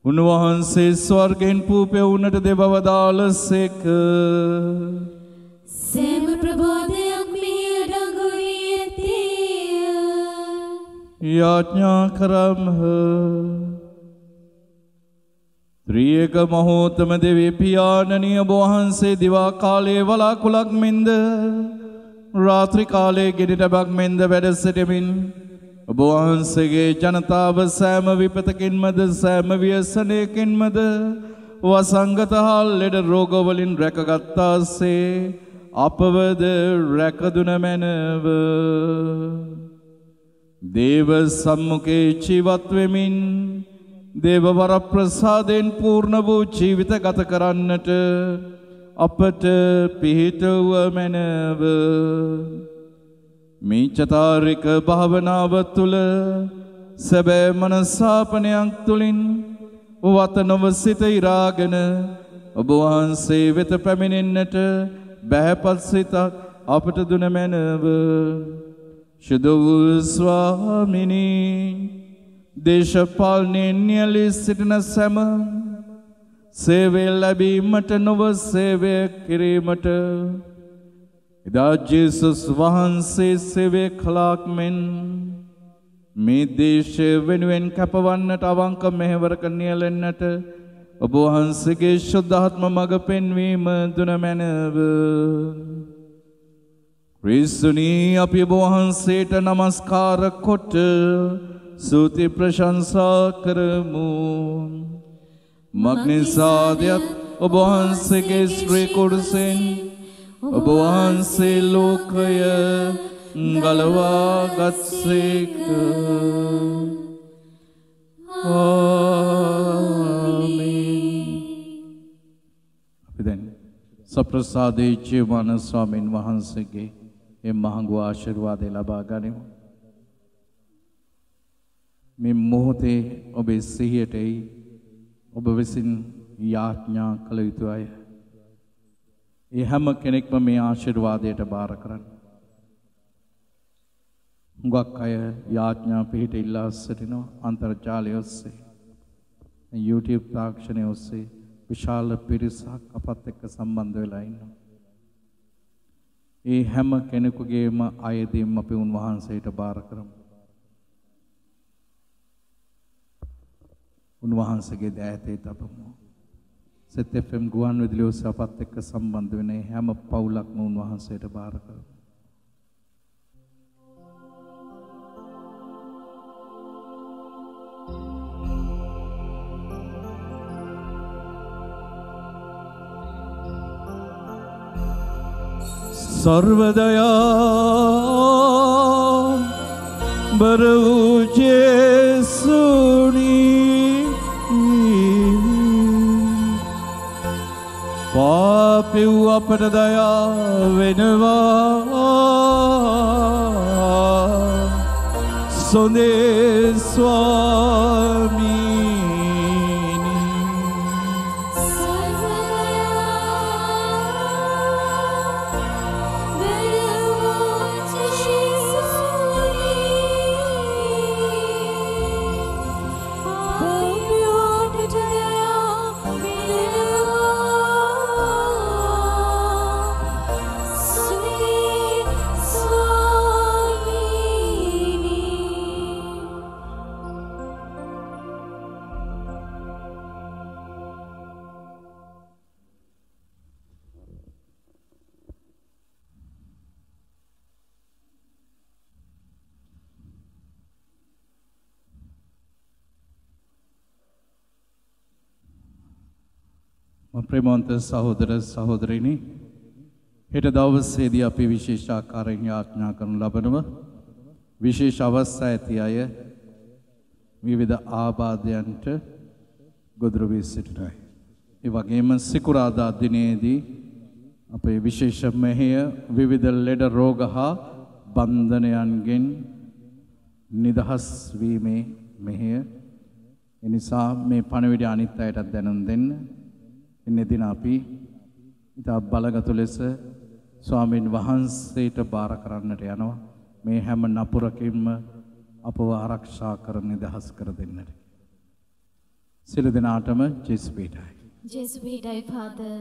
උන්වහන්සේ ස්වර්ගයෙන් පූපය වුණට දෙබව දාලසේක. සෑම ප්‍රබෝධයක් මෙහි අඩංගු වී ඇතේය. යාඥා කරම්හ. ත්‍රියේක මහෝත්තම දෙවී පියාණනි, ඔබ වහන්සේ දිවා කාලයේ වලාකුළක් මෙන්ද රාත්‍රී කාලයේ ගෙඩිටබක් මෙන්ද වැඩ සිටමින් ඔබ වහන්සේගේ ජනතාව සෑම විපතකින්මද සෑම ව්‍යසනයකින්මද වසංගත හා ලෙඩ රෝගවලින් රැකගත්තාසේ අපවද රැකදුන මැනව. දේව සම්මුඛේ ජීවත් වෙමින් දේව වර ප්‍රසාදයෙන් පූර්ණ වූ ජීවිත ගත කරන්නට අපට පිහිටුව මැනව. මේ චතාරික භාවනාව තුළ සැබෑ මනසාපනයක් තුළින් වත නොව සිත ඉරාගෙන ඔබ වහන්සේ වෙත පැමිණෙන්නට බැහැපත් සිතක් අපට දුන මැනව. ශුද්ධ වූ ස්වාමිනී, දේශපාලනයෙන් නියැලී සිටින සැම සේවය ලැබීමට නොව සේවය කිරීමට එදා ජේසුස් වහන්සේ සේවය කළාක් මෙන් මේ දේශය වෙනුවෙන් කැපවන්නට අවංක මෙහෙවරක නියැලෙන්නට ඔබ වහන්සේගේ ශුද්ධාත්ම මඟ පෙන්වීම දුන මැනව. ක්‍රිස්තුනී අපි ඔබ වහන්සේට නමස්කාර කොට ස්තුති ප්‍රශංසා කරමු. මග්නිසාදයක් ඔබ වහන්සේගේ ශ්‍රී කුරුසෙන් ඔබ වහන්සේ ලෝකය ගලවා ගත්සේක. අපි දැන් සප්‍රසාදේ ජීවමාන ස්වාමීන් වහන්සේගේ ඒ මහඟු ආශිර්වාදය ලබා ගනිමු. මේ මොහොතේ ඔබේ සිහියට ඔබ විසින් යාඥා කළ යුතු අය. ඒ හැම කෙනෙක්ම මේ ආශිර්වාදයට බාර කරන්න. හුඟක් අය යාඥා පිහිට ඉල්ලා සිටිනවා අන්තර්ජාලය ඔස්සේ, YouTube තාක්ෂණය ඔස්සේ විශාල පිරිසක් අපත් එක්ක සම්බන්ධ වෙලා ඉන්නවා. ඒ හැම කෙනෙකුගේම අයදීම් අපි උන්වහන්සේට බාර කරමු. උන්වහන්සේගේ දෑතේ තබමු. සෙත් FM ගුවන් විදුලිය ඔස්සේ අපත් එක්ක සම්බන්ධ වෙන හැම පවුලක්ම උන්වහන්සේට බාර කරමු. सर्वदया बरऊचे सुनी पापी अपट दया विनवा सुने स्वामी ප්‍රේමවන්ත සහෝදර සහෝදරිනි, හෙට දවසේදී අපි විශේෂ ආකාරයෙන් යාඥා කරනු ලබනව විශේෂ අවස්ථා ඇති අය විවිධ ආබාධයන්ට ගොදුරු වී සිටිනයි. ඒ වගේම සිකුරාදා දිනේදී අපේ විශේෂ මෙහෙය විවිධ ලෙඩ රෝග හා බන්ධනයන්ගෙන් නිදහස් වීමේ මෙහෙය. එනිසා මේ පණිවිඩය අනිත් අයටත් දැනුම් දෙන්න. ඉන්නේ දින අපි ඉතා බලගත් ලෙස ස්වාමීන් වහන්සේට බාර කරන්නට යනවා. මේ හැම නපුරකින්ම අපව ආරක්ෂා කර නිදහස් කර දෙන්නට. සියලු දෙනාටම ජේසුස් පීඨයි. ජේසුස් පීඨයි Father.